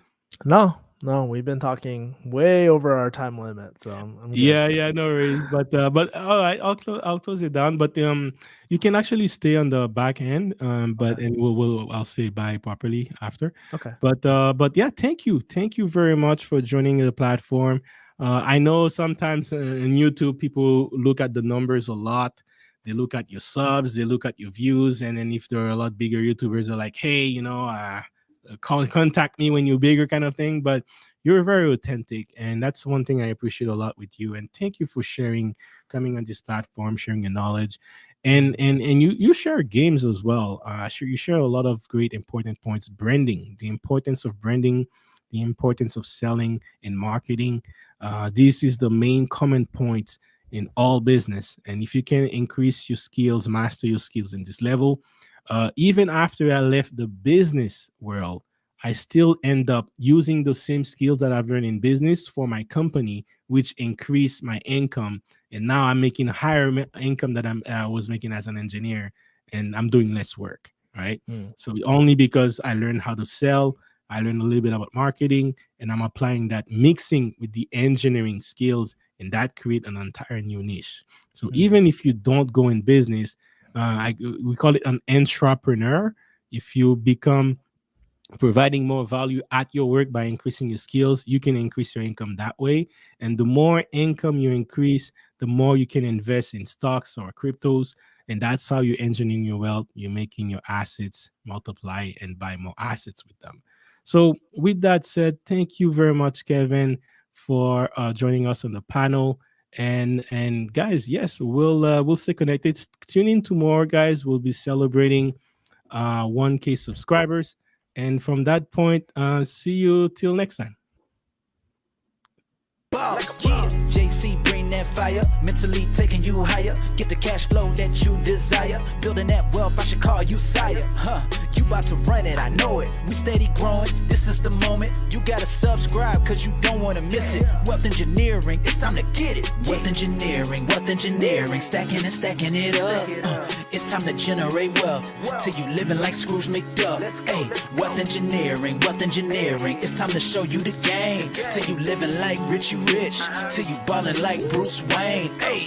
No, no, we've been talking way over our time limit, so I'm good. Yeah, no worries. But all right, I'll close it down. But you can actually stay on the back end. Okay. But and I'll say bye properly after. Okay. But yeah, thank you very much for joining the platform. I know sometimes in YouTube, people look at the numbers a lot. They look at your subs, they look at your views, and then if there are a lot bigger YouTubers, are like, hey, contact me when you're bigger, kind of thing. But you're very authentic, and that's one thing I appreciate a lot with you. And thank you for sharing, coming on this platform, sharing your knowledge, and you share games as well. You share a lot of great important points. Branding, the importance of branding, the importance of selling and marketing. This is the main common point in all business. And if you can increase your skills, master your skills in this level, even after I left the business world, I still end up using the same skills that I've learned in business for my company, which increased my income. And now I'm making higher income that I was making as an engineer, and I'm doing less work. Right. Mm. So only because I learned how to sell, I learned a little bit about marketing, and I'm applying that, mixing with the engineering skills, and that create an entire new niche. So even if you don't go in business, we call it an entrepreneur. If you become providing more value at your work by increasing your skills, you can increase your income that way. And the more income you increase, the more you can invest in stocks or cryptos. And that's how you're engineering your wealth. You're making your assets multiply and buy more assets with them. So with that said, thank you very much, Kevin, for joining us on the panel. And guys, yes, we'll stay connected. Tune in to more, guys. We'll be celebrating 1K subscribers. And from that point, see you till next time. Boss, yeah. JC, bring that fire. Mentally taking you higher. Get the cash flow that you desire. Building that wealth, I should call you sire. You about to run it, I know it. We steady growing, this is the moment. You gotta subscribe, cause you don't wanna miss it. Wealth engineering, it's time to get it. Wealth engineering, stacking and stacking it up. It's time to generate wealth, till you living like Scrooge McDuck. Hey, wealth engineering, it's time to show you the game. Till you living like Richie Rich, till you ballin' like Bruce Wayne. Hey.